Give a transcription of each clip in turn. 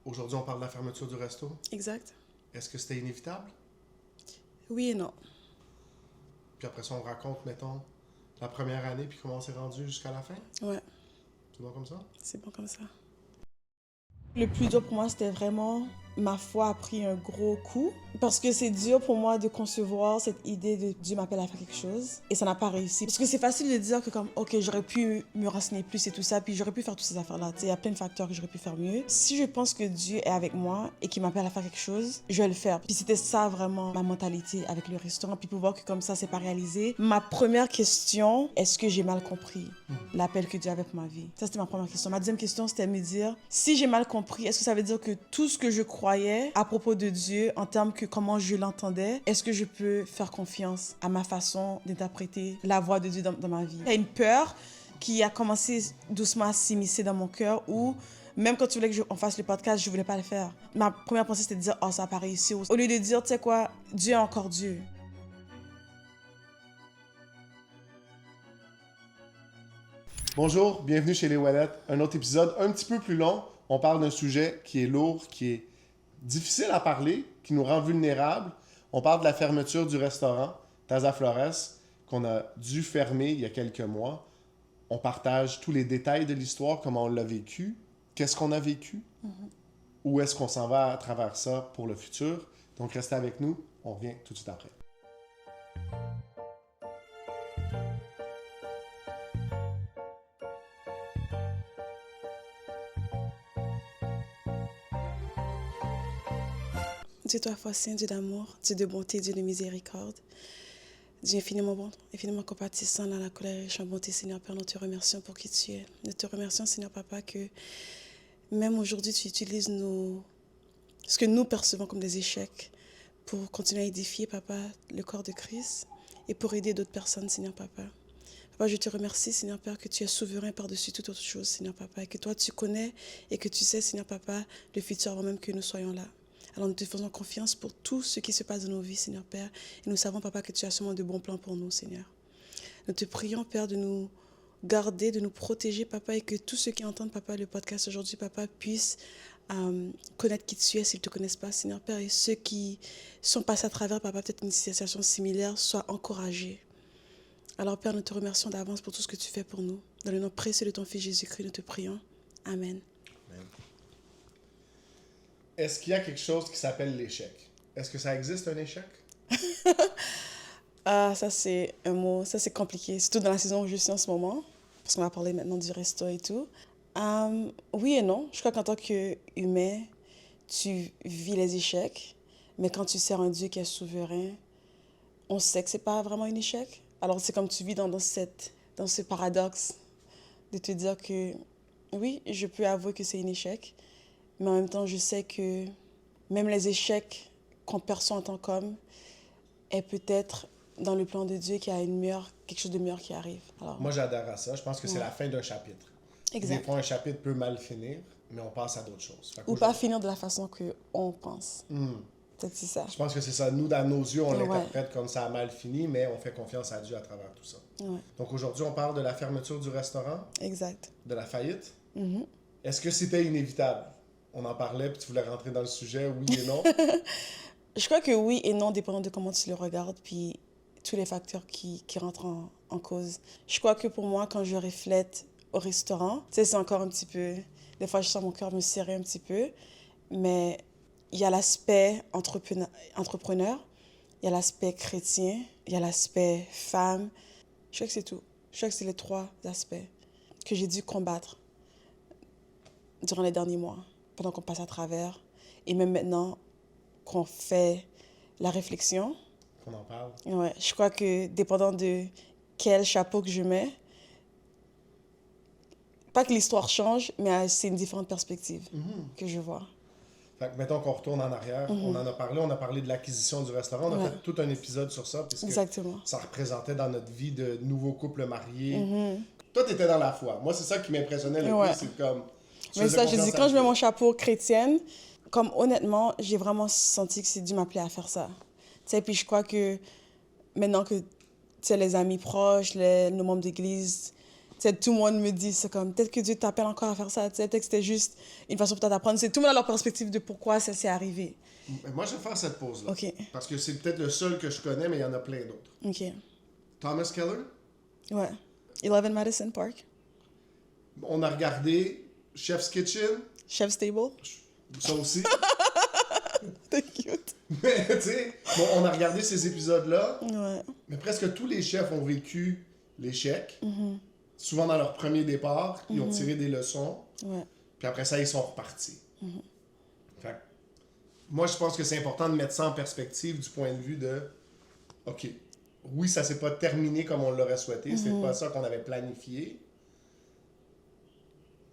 Aujourd'hui, on parle de la fermeture du resto. Exact. Est-ce que c'était inévitable? Oui et non. Puis après ça, on raconte, mettons, la première année, puis comment on s'est rendu jusqu'à la fin. Ouais, C'est bon comme ça? c'est bon comme ça. Le plus dur pour moi, c'était vraiment, ma foi a pris un gros coup. Parce que c'est dur pour moi de concevoir cette idée de Dieu m'appelle à faire quelque chose. Et ça n'a pas réussi. Parce que c'est facile de dire que comme, ok, j'aurais pu me renseigner plus et tout ça, puis j'aurais pu faire toutes ces affaires-là. Tu sais, il y a plein de facteurs que j'aurais pu faire mieux. Si je pense que Dieu est avec moi et qu'il m'appelle à faire quelque chose, je vais le faire. Puis c'était ça vraiment ma mentalité avec le restaurant. Puis pour voir que comme ça, c'est pas réalisé. Ma première question, est-ce que j'ai mal compris l'appel que Dieu avait pour ma vie? Ça, c'était ma première question. Ma deuxième question, c'était me dire, si j'ai mal compris, est-ce que ça veut dire que tout ce que je croyais à propos de Dieu, en termes que comment je l'entendais, est-ce que je peux faire confiance à ma façon d'interpréter la voix de Dieu dans ma vie? Il y a une peur qui a commencé doucement à s'immiscer dans mon cœur où même quand tu voulais qu'on fasse le podcast, je voulais pas le faire. Ma première pensée, c'était de dire, oh, ça n'a pas réussi. Au lieu de dire, tu sais quoi, Dieu est encore Dieu. Bonjour, bienvenue chez Les Wallettes. Un autre épisode un petit peu plus long. On parle d'un sujet qui est lourd, qui est difficile à parler, qui nous rend vulnérables. On parle de la fermeture du restaurant Taza Flores, qu'on a dû fermer il y a quelques mois. On partage tous les détails de l'histoire, comment on l'a vécu, qu'est-ce qu'on a vécu, où est-ce qu'on s'en va à travers ça pour le futur. Donc restez avec nous, on revient tout de suite après. Dieu toi foi saint, Dieu d'amour, Dieu de bonté, Dieu de miséricorde, Dieu infiniment bon, infiniment compatissant dans la colère et riche en bonté, Seigneur Père, nous te remercions pour qui tu es. Nous te remercions, Seigneur Papa, que même aujourd'hui, tu utilises ce que nous percevons comme des échecs pour continuer à édifier, Papa, le corps de Christ et pour aider d'autres personnes, Seigneur Papa. Papa, je te remercie, Seigneur Père, que tu es souverain par-dessus toute autre chose, Seigneur Papa, et que toi, tu connais et que tu sais, Seigneur Papa, le futur avant même que nous soyons là. Alors nous te faisons confiance pour tout ce qui se passe dans nos vies, Seigneur Père. Et nous savons, Papa, que tu as sûrement de bons plans pour nous, Seigneur. Nous te prions, Père, de nous garder, de nous protéger, Papa, et que tous ceux qui entendent, Papa, le podcast aujourd'hui, Papa, puissent connaître qui tu es s'ils ne te connaissent pas, Seigneur Père. Et ceux qui sont passés à travers, Papa, peut-être une situation similaire, soient encouragés. Alors, Père, nous te remercions d'avance pour tout ce que tu fais pour nous. Dans le nom précieux de ton Fils Jésus-Christ, nous te prions. Amen. Amen. Est-ce qu'il y a quelque chose qui s'appelle l'échec? Est-ce que ça existe un échec? Ah, ça c'est un mot, ça c'est compliqué, surtout dans la saison où je suis en ce moment, parce qu'on va parler maintenant du resto et tout. Oui et non, je crois qu'en tant qu'humain, tu vis les échecs, mais quand tu sers un Dieu qui est souverain, on sait que c'est pas vraiment un échec. Alors c'est comme tu vis dans ce paradoxe de te dire que oui, je peux avouer que c'est un échec, mais en même temps, je sais que même les échecs qu'on perçoit en tant qu'homme est peut-être dans le plan de Dieu qu'il y a quelque chose de meilleur qui arrive. Alors, Moi, j'adhère à ça. Je pense que c'est Ouais. la fin d'un chapitre. Des exact. fois, un chapitre peut mal finir, mais on passe à d'autres choses. Fait Ou pas qu'aujourd'hui- finir de la façon qu'on pense. Hmm. Peut-être c'est ça. Je pense que c'est ça. Nous, dans nos yeux, on Ouais. l'interprète comme ça a mal fini, mais on fait confiance à Dieu à travers tout ça. Ouais, Donc aujourd'hui, on parle de la fermeture du restaurant, exact. de la faillite. Mhm. Est-ce que c'était inévitable? On en parlait, puis tu voulais rentrer dans le sujet, oui et non. Je crois que oui et non, dépendant de comment tu le regardes, puis tous les facteurs qui rentrent en cause. Je crois que pour moi, quand je reflète au restaurant, tu sais, c'est encore un petit peu... Des fois, je sens mon cœur me serrer un petit peu, mais il y a l'aspect entrepreneur, il y a l'aspect chrétien, il y a l'aspect femme. Je crois que c'est tout. Je crois que c'est les trois aspects que j'ai dû combattre durant les derniers mois, pendant qu'on passe à travers, et même maintenant qu'on fait la réflexion. Qu'on en parle. Ouais, je crois que dépendant de quel chapeau que je mets, pas que l'histoire change, mais c'est une différente perspective que je vois. Fait que mettons qu'on retourne en arrière, on a parlé de l'acquisition du restaurant, on a Ouais. fait tout un épisode sur ça, puisque Exactement. ça représentait dans notre vie de nouveaux couples mariés. Toi, t'étais dans la foi. Moi, c'est ça qui m'impressionnait le Ouais. plus, c'est comme... tu Mais faisais ça, je confiance dis, à quand je Dieu. mets mon chapeau chrétienne, comme honnêtement, j'ai vraiment senti que c'est Dieu m'appelait à faire ça. Tu sais, puis je crois que maintenant que, tu sais, les amis proches, nos membres d'église, sais, tout le monde me dit, c'est comme, peut-être que Dieu t'appelle encore à faire ça, tu sais, peut-être que c'était juste une façon pour toi d'apprendre. C'est tout le monde a leur perspective de pourquoi ça s'est arrivé. Moi, je vais faire cette pause-là. OK. Parce que c'est peut-être le seul que je connais, mais il y en a plein d'autres. OK. Thomas Keller, Ouais. 11 Madison Park. on a regardé Chef's Kitchen, Chef's Table. ça aussi. T'es cute. Mais tu sais, bon, on a regardé ces épisodes-là, Ouais. mais presque tous les chefs ont vécu l'échec. Souvent dans leur premier départ, ils ont tiré des leçons, Ouais. puis après ça, ils sont repartis. Fait que, moi, je pense que c'est important de mettre ça en perspective du point de vue de OK, oui, ça s'est pas terminé comme on l'aurait souhaité, c'est pas ça qu'on avait planifié.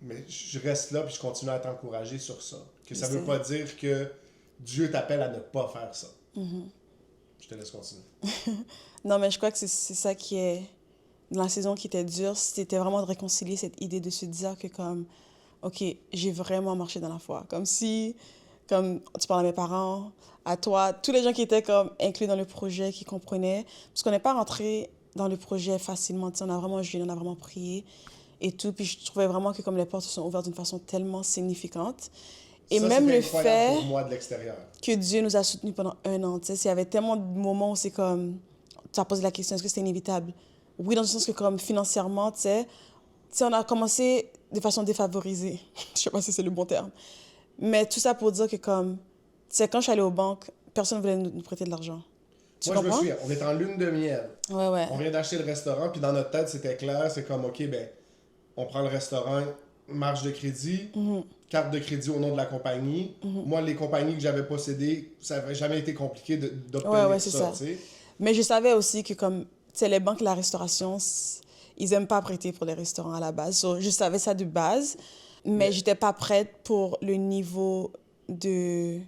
Mais je reste là puis je continue à t'encourager sur ça. Que ça veut pas dire que Dieu t'appelle à ne pas faire ça. Je te laisse continuer. Non, mais je crois que c'est ça qui est... Dans la saison qui était dure, c'était vraiment de réconcilier cette idée de se dire que comme, OK, j'ai vraiment marché dans la foi. Comme si, comme tu parles à mes parents, à toi, tous les gens qui étaient comme inclus dans le projet, qui comprenaient. Parce qu'on n'est pas rentré dans le projet facilement. Tu sais, on a vraiment jeûné, on a vraiment prié et tout. Puis je trouvais vraiment que comme les portes se sont ouvertes d'une façon tellement significante. Et ça, même c'était le incroyable fait pour moi de l'extérieur. que Dieu nous a soutenus pendant 1 an, tu sais, s'il y avait tellement de moments où c'est comme, tu as posé la question, est-ce que c'était inévitable? Oui, dans le sens que comme financièrement, tu sais, on a commencé de façon défavorisée. Je sais pas si c'est le bon terme. Mais tout ça pour dire que comme, tu sais, quand je suis allée aux banques, personne ne voulait nous prêter de l'argent. Tu Moi, je me comprends? souviens, on est en lune de miel. Ouais, ouais. On vient d'acheter le restaurant, puis dans notre tête, c'était clair, c'est comme, OK, ben, on prend le restaurant, marge de crédit, carte de crédit au nom de la compagnie. Moi, les compagnies que j'avais possédées, ça n'avait jamais été compliqué d'obtenir Ouais, c'est ça. tu sais. Mais je savais aussi que comme, tu sais, les banques et la restauration, ils aiment pas prêter pour les restaurants à la base. So, je savais ça de base, mais j'étais pas prête pour le niveau de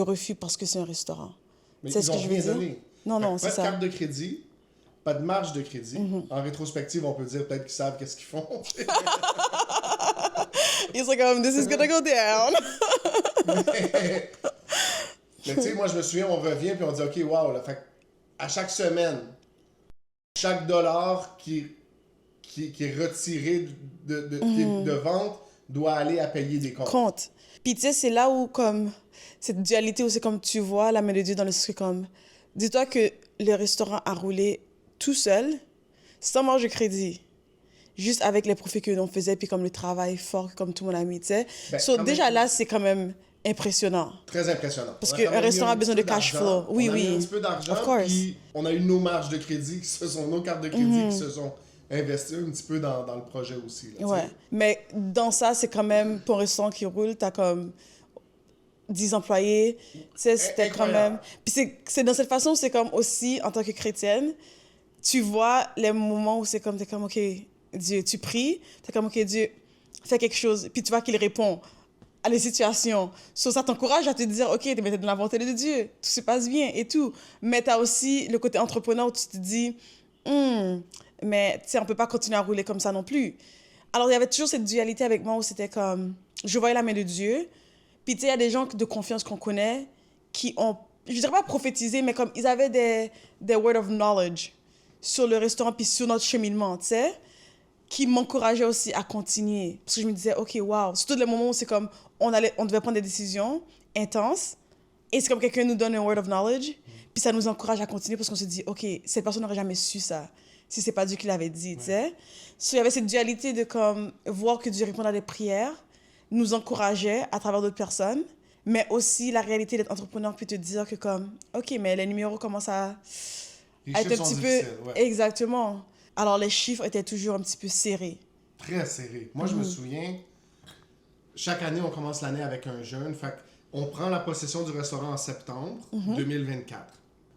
refus parce que c'est un restaurant. Mais C'est ils ce ont que je veux rien dire? donné. Non, Fait non, que c'est pas de ça. carte de crédit, pas de marge de crédit. En rétrospective, on peut dire peut-être qu'ils savent qu'est-ce qu'ils font. Ils sont comme, this is gonna go down. Mais tu sais, moi, je me souviens, on revient puis on dit, OK, wow, là, fait que à chaque semaine, chaque dollar qui est retiré de vente doit aller à payer des comptes. Compte. Puis tu sais, c'est là où comme, cette dualité où c'est comme tu vois la main de Dieu dans le sens que comme, dis-toi que le restaurant a roulé tout seul, sans marge de crédit. Juste avec les profits que l'on faisait, puis comme le travail fort, comme tout le monde a mis, tu sais. Ben, So, quand déjà même- là, c'est quand même impressionnant. Très impressionnant. Parce On a qu'un quand même mis restaurant a besoin de petit peu cash d'argent. flow. Oui, on a mis oui. un petit peu d'argent, Of course. puis on a eu nos marges de crédit qui se sont, nos cartes de crédit qui se sont investies un petit peu dans le projet aussi. Là, tu sais. Ouais. Mais dans ça, c'est quand même, pour un restaurant qui roule, t'as comme 10 employés. Tu sais, c'était quand Incroyable. même... Puis c'est dans cette façon, c'est comme aussi, en tant que chrétienne, tu vois les moments où c'est comme, t'es comme, OK, Dieu, tu pries, t'es comme, OK, Dieu, fais quelque chose. Puis tu vois qu'il répond à les situations. So, ça t'encourage à te dire, OK, t'es dans la volonté de Dieu, tout se passe bien et tout. Mais t'as aussi le côté entrepreneur où tu te dis, mais tu sais, on peut pas continuer à rouler comme ça non plus. Alors, il y avait toujours cette dualité avec moi où c'était comme, je voyais la main de Dieu. Puis, tu sais, il y a des gens de confiance qu'on connaît qui ont, je dirais pas prophétisé, mais comme ils avaient des words of knowledge sur le restaurant puis sur notre cheminement, tu sais, qui m'encourageaient aussi à continuer. Parce que je me disais, OK, wow. Surtout les moments où c'est comme, on devait prendre des décisions intenses et c'est comme quelqu'un nous donne un word of knowledge, puis ça nous encourage à continuer parce qu'on se dit, OK, cette personne n'aurait jamais su ça si c'est pas Dieu qui l'avait dit, tu sais. So, il y avait cette dualité de comme, voir que Dieu répondait à des prières, nous encourageait à travers d'autres personnes, mais aussi la réalité d'être entrepreneur puis te dire que comme, OK, mais les numéros commencent à Les être chiffres un sont petit difficiles, peu... ouais. Exactement. Alors, les chiffres étaient toujours un petit peu serrés. Très serré. Moi, je me souviens, chaque année, on commence l'année avec un jeûne. Fait on prend la possession du restaurant en septembre 2024.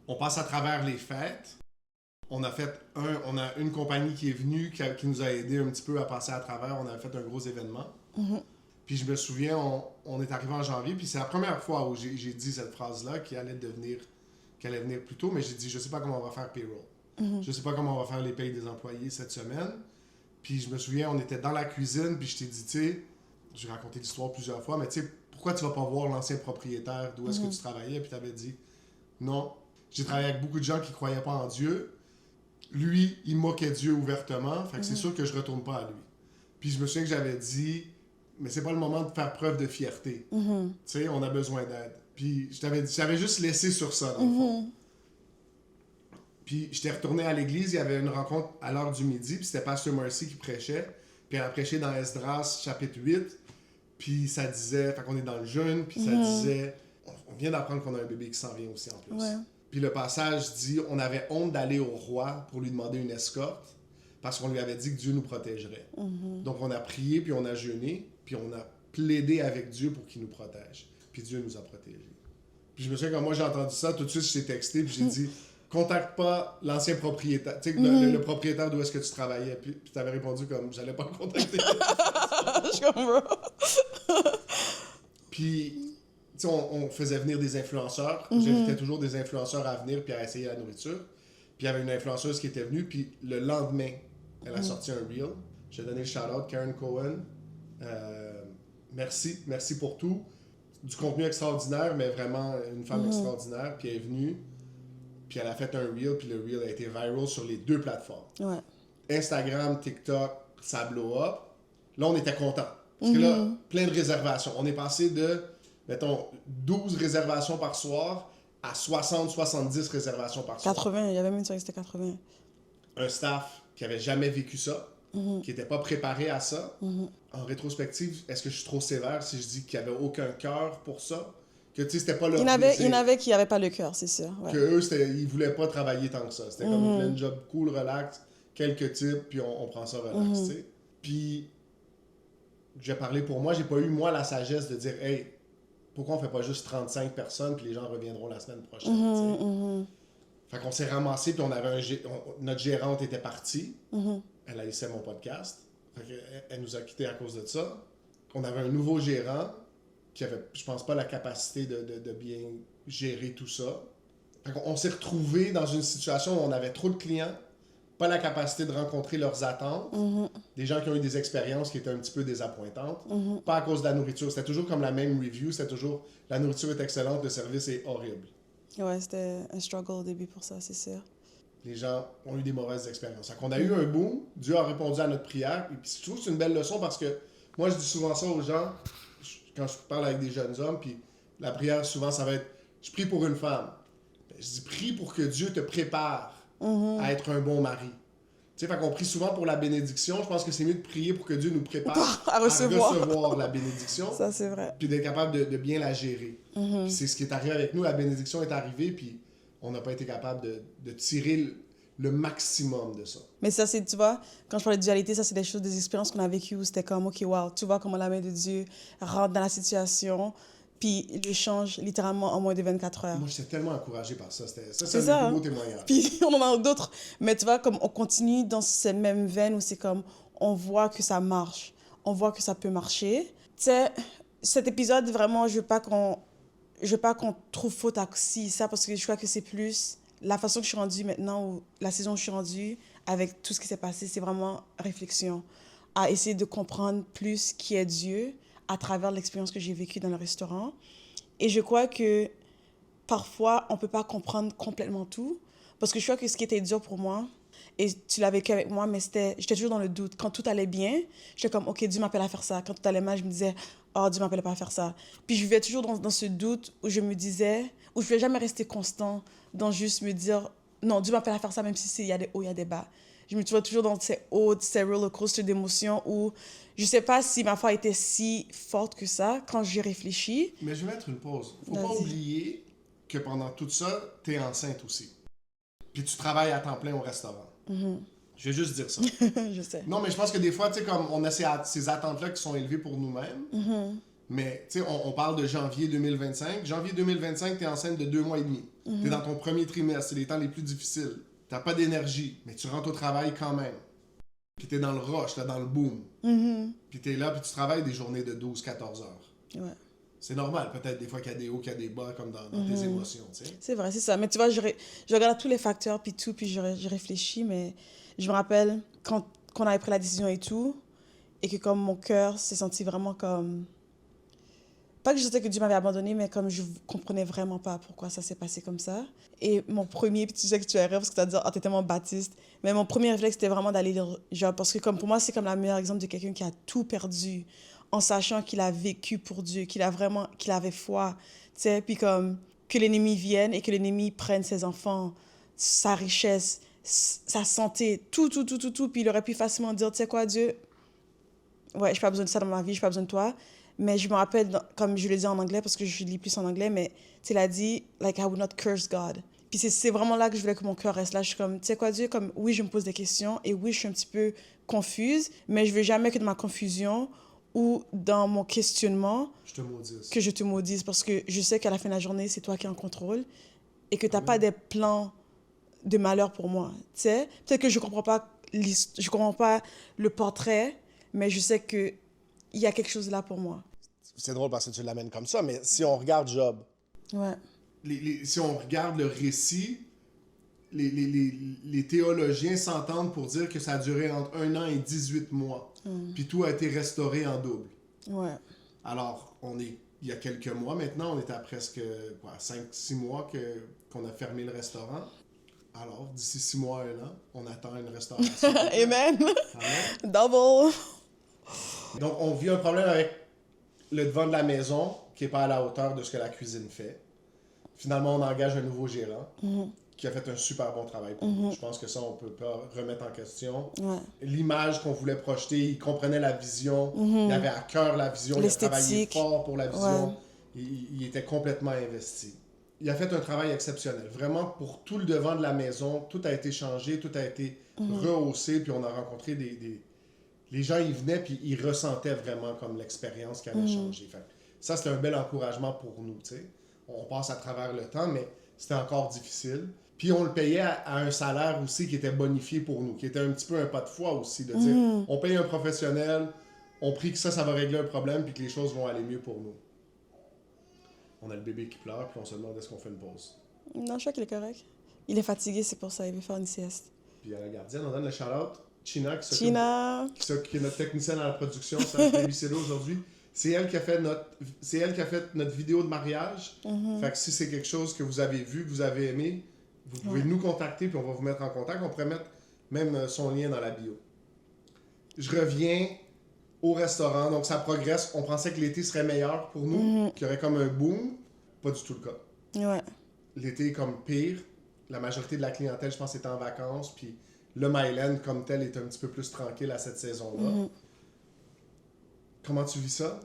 On passe à travers les fêtes. On a une compagnie qui est venue, qui nous a aidé un petit peu à passer à travers. On a fait un gros événement. Puis je me souviens, on est arrivé en janvier, puis c'est la première fois où j'ai dit cette phrase-là qui allait venir plus tôt, mais j'ai dit, je sais pas comment on va faire payroll. Je sais pas comment on va faire les payes des employés cette semaine. Puis je me souviens, on était dans la cuisine, puis je t'ai dit, tu sais, j'ai raconté l'histoire plusieurs fois, mais tu sais, pourquoi tu vas pas voir l'ancien propriétaire d'où est-ce que tu travaillais? Puis tu avais dit, non, j'ai travaillé avec beaucoup de gens qui croyaient pas en Dieu. lui, il moquait Dieu ouvertement, fait que c'est sûr que je retourne pas à lui. Puis je me souviens que j'avais dit, mais c'est pas le moment de faire preuve de fierté. Tu sais, on a besoin d'aide. Puis j'avais juste laissé sur ça, dans le fond. Puis j'étais retourné à l'église, il y avait une rencontre à l'heure du midi, puis c'était Pastor Mercy qui prêchait. Puis elle a prêché dans Esdras, chapitre 8. Puis ça disait, fait qu'on est dans le jeûne, puis ça disait, on vient d'apprendre qu'on a un bébé qui s'en vient aussi en plus. Ouais. Puis le passage dit, on avait honte d'aller au roi pour lui demander une escorte, parce qu'on lui avait dit que Dieu nous protégerait. Donc on a prié, puis on a jeûné, puis on a plaidé avec Dieu pour qu'il nous protège. Puis Dieu nous a protégés. Puis je me souviens, quand moi j'ai entendu ça, tout de suite je t'ai texté, puis j'ai dit, contacte pas l'ancien propriétaire, tu sais, le propriétaire d'où est-ce que tu travaillais. Puis tu avais répondu comme, j'allais pas le contacter. Je comprends. Puis, tu sais, on faisait venir des influenceurs. J'invitais toujours des influenceurs à venir puis à essayer la nourriture. Puis il y avait une influenceuse qui était venue, puis le lendemain, elle a sorti un reel. J'ai donné le shout-out, Karen Cohen. Merci pour tout. Du contenu extraordinaire, mais vraiment une femme extraordinaire. Puis elle est venue, puis elle a fait un reel, puis le reel a été viral sur les 2 plateformes. Ouais. Instagram, TikTok, ça blow up. Là, on était contents. Parce que là, plein de réservations. On est passé de, mettons, 12 réservations par soir à 60-70 réservations par soir. 80, il y avait même dit que c'était 80. Un staff qui avait jamais vécu ça, qui n'était pas préparé à ça. En rétrospective, est-ce que je suis trop sévère si je dis qu'il n'y avait aucun cœur pour ça? Que tu sais, c'était pas leur Il y en avait qui n'avaient pas le cœur, c'est sûr. Ouais. Que eux, ils voulaient pas travailler tant que ça. C'était comme plein de job cool, relax, quelques types, puis on prend ça relax, tu sais. Puis, j'ai parlé pour moi, j'ai pas eu, moi, la sagesse de dire, hey, pourquoi on fait pas juste 35 personnes, puis les gens reviendront la semaine prochaine, tu sais. Fait qu'on s'est ramassé, puis on avait notre gérante était partie. Elle a laissé mon podcast. Fait elle nous a quittés à cause de ça. On avait un nouveau gérant qui avait, je pense pas, la capacité de bien gérer tout ça. Fait qu'on s'est retrouvés dans une situation où on avait trop de clients, pas la capacité de rencontrer leurs attentes, des gens qui ont eu des expériences qui étaient un petit peu désappointantes, pas à cause de la nourriture. C'était toujours comme la même review, c'était toujours la nourriture est excellente, le service est horrible. Ouais, c'était un struggle au début pour ça, c'est sûr. Les gens ont eu des mauvaises expériences. Donc, on a eu un boom, Dieu a répondu à notre prière, et puis je trouve que c'est une belle leçon parce que moi, je dis souvent ça aux gens, quand je parle avec des jeunes hommes, puis la prière, souvent, ça va être, je prie pour une femme. Je dis, prie pour que Dieu te prépare à être un bon mari. Tu sais, fait qu'on prie souvent pour la bénédiction. Je pense que c'est mieux de prier pour que Dieu nous prépare à recevoir la bénédiction. Ça, c'est vrai. Puis d'être capable de bien la gérer. Puis c'est ce qui est arrivé avec nous. La bénédiction est arrivée, puis on n'a pas été capable de tirer le maximum de ça. Mais ça, c'est, tu vois, quand je parlais de dualité, ça, c'est des choses, des expériences qu'on a vécues où c'était comme, OK, wow, tu vois comment la main de Dieu rentre dans la situation, puis il le change littéralement en moins de 24 heures. Moi, j'étais tellement encouragé par ça. C'est ça, un plus beau témoignage. Puis on en a d'autres. Mais tu vois, comme on continue dans ces mêmes veines où c'est comme, on voit que ça marche, on voit que ça peut marcher. Tu sais, cet épisode, vraiment, je veux pas qu'on trouve faute à ça, parce que je crois que c'est plus la façon que je suis rendue maintenant, ou la saison où je suis rendue, avec tout ce qui s'est passé, c'est vraiment réflexion, à essayer de comprendre plus qui est Dieu à travers l'expérience que j'ai vécue dans le restaurant. Et je crois que parfois, on ne peut pas comprendre complètement tout, parce que je crois que ce qui était dur pour moi, et tu l'as vécu avec moi, mais j'étais toujours dans le doute. Quand tout allait bien, j'étais comme, OK, Dieu m'appelle à faire ça. Quand tout allait mal, je me disais, oh, Dieu m'appelle pas à faire ça. Puis je vivais toujours dans ce doute où je me disais, où je ne vais jamais rester constant dans juste me dire, non, Dieu m'appelle à faire ça, même si il y a des hauts, il y a des bas. Je me trouvais toujours dans ces hauts, ces roller coasters d'émotions où je ne sais pas si ma foi était si forte que ça quand j'y réfléchis. Mais je vais mettre une pause. Faut pas oublier que pendant tout ça, tu es enceinte aussi. Puis tu travailles à temps plein au restaurant. Je vais juste dire ça. Je sais. Non, mais je pense que des fois, tu sais, comme on a ces attentes-là qui sont élevées pour nous-mêmes. Mais, tu sais, on parle de janvier 2025. Janvier 2025, tu es enceinte de 2 mois et demi. Tu es dans ton premier trimestre. C'est les temps les plus difficiles. Tu n'as pas d'énergie, mais tu rentres au travail quand même. Puis tu es dans le rush, là, dans le boom. Puis tu es là, puis tu travailles des journées de 12-14 heures. Ouais. C'est normal, peut-être des fois qu'il y a des hauts, qu'il y a des bas, comme dans tes émotions, tu sais. C'est vrai, c'est ça. Mais tu vois, je regarde tous les facteurs, puis tout, puis je réfléchis, mais je me rappelle quand on avait pris la décision et tout, et que comme mon cœur s'est senti vraiment comme Pas que je sentais que Dieu m'avait abandonné, mais comme je comprenais vraiment pas pourquoi ça s'est passé comme ça. Et mon premier, puis tu sais que tu as rire parce que tu vas dire, ah, t'es tellement baptiste. Mais mon premier réflexe, c'était vraiment d'aller lire Job. Parce que comme pour moi, c'est comme le meilleur exemple de quelqu'un qui a tout perdu en sachant qu'il a vécu pour Dieu, qu'il avait foi. Tu sais, puis comme que l'ennemi vienne et que l'ennemi prenne ses enfants, sa richesse, sa santé, tout. Puis il aurait pu facilement dire, tu sais quoi, Dieu, ouais, j'ai pas besoin de ça dans ma vie, j'ai pas besoin de toi. Mais je me rappelle, comme je le dis en anglais, parce que je lis plus en anglais, mais il a dit, like, I would not curse God. Puis c'est vraiment là que je voulais que mon cœur reste là. Je suis comme, tu sais quoi, Dieu, comme, oui, je me pose des questions et oui, je suis un petit peu confuse, mais je veux jamais que de ma confusion ou dans mon questionnement, que je te maudisse parce que je sais qu'à la fin de la journée, c'est toi qui es en contrôle et que tu n'as pas des plans de malheur pour moi. Tu sais, peut-être que je comprends pas le portrait, mais je sais qu'il y a quelque chose là pour moi. C'est drôle parce que tu l'amènes comme ça, mais si on regarde Job, ouais. Si on regarde le récit, les théologiens s'entendent pour dire que ça a duré entre 1 an et 18 mois. Puis tout a été restauré en double. Ouais. Alors, il y a quelques mois maintenant, on est à presque 5-6 mois qu'on a fermé le restaurant. Alors, d'ici 6 mois, 1 an, on attend une restauration. Amen. Amen. Double. Donc, on vit un problème avec le devant de la maison qui n'est pas à la hauteur de ce que la cuisine fait. Finalement, on engage un nouveau gérant qui a fait un super bon travail pour nous. Je pense que ça, on ne peut pas remettre en question. Ouais. L'image qu'on voulait projeter, il comprenait la vision, il avait à cœur la vision, il a travaillé fort pour la vision, ouais. Il était complètement investi. Il a fait un travail exceptionnel. Vraiment, pour tout le devant de la maison, tout a été changé, tout a été rehaussé, puis on a rencontré les gens, ils venaient, puis ils ressentaient vraiment comme l'expérience qui avait changé. Fait, ça, c'était un bel encouragement pour nous, tu sais. On passe à travers le temps, mais c'était encore difficile. Puis on le payait à un salaire aussi qui était bonifié pour nous, qui était un petit peu un pas de foi aussi, de dire, on paye un professionnel, on prie que ça va régler un problème, puis que les choses vont aller mieux pour nous. On a le bébé qui pleure, puis on se demande est-ce qu'on fait une pause. Non, je crois qu'il est correct. Il est fatigué, c'est pour ça, il veut faire une sieste. Puis à la gardienne, on donne le shout-out. China, qui est notre technicienne à la production, c'est notre babysitter aujourd'hui. C'est elle qui a fait notre vidéo de mariage. Fait que si c'est quelque chose que vous avez vu, que vous avez aimé, vous pouvez nous contacter puis on va vous mettre en contact. On pourrait mettre même son lien dans la bio. Je reviens au restaurant, donc ça progresse. On pensait que l'été serait meilleur pour nous, qu'il y aurait comme un boom. Pas du tout le cas. Ouais. L'été est comme pire. La majorité de la clientèle, je pense, est en vacances. Puis le Myland, comme tel, est un petit peu plus tranquille à cette saison-là. Comment tu vis ça?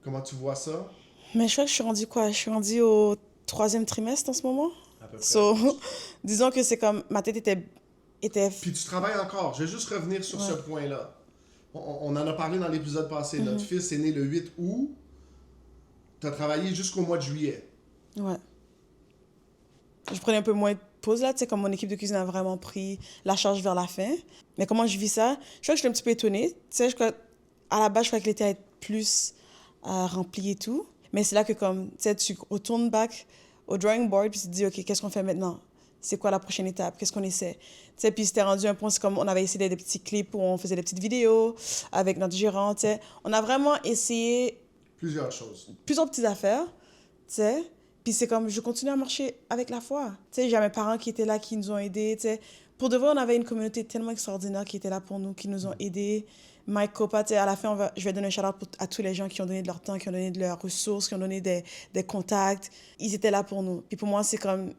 Comment tu vois ça? Mais je crois que je suis rendue quoi? Je suis rendue au 3e trimestre en ce moment. À peu près. So, disons que c'est comme... Ma tête était... Puis tu travailles encore. Je vais juste revenir sur ce point-là. On en a parlé dans l'épisode passé. Notre fils est né le 8 août. Tu as travaillé jusqu'au mois de juillet. Ouais. Je prenais un peu moins de pause là, tu sais, comme mon équipe de cuisine a vraiment pris la charge vers la fin. Mais comment je vis ça? Je crois que je suis un petit peu étonnée. Tu sais, à la base, je crois que l'été allait être plus rempli et tout. Mais c'est là que comme, tu sais, tu retournes back au drawing board puis tu te dis, OK, qu'est-ce qu'on fait maintenant? C'est quoi la prochaine étape? Qu'est-ce qu'on essaie? Tu sais, puis c'était rendu un point, c'est comme on avait essayé des petits clips où on faisait des petites vidéos avec notre gérant, tu sais. On a vraiment essayé... Plusieurs choses. Plusieurs petites affaires, tu sais. Puis c'est comme, je continue à marcher avec la foi. Tu sais, j'ai mes parents qui étaient là, qui nous ont aidés, tu sais. Pour de vrai, on avait une communauté tellement extraordinaire qui était là pour nous, qui nous ont aidés. Mike Copa, tu sais, à la fin, je vais donner un shout-out à tous les gens qui ont donné de leur temps, qui ont donné de leurs ressources, qui ont donné des contacts. Ils étaient là pour nous. Puis pour moi, c'est comme...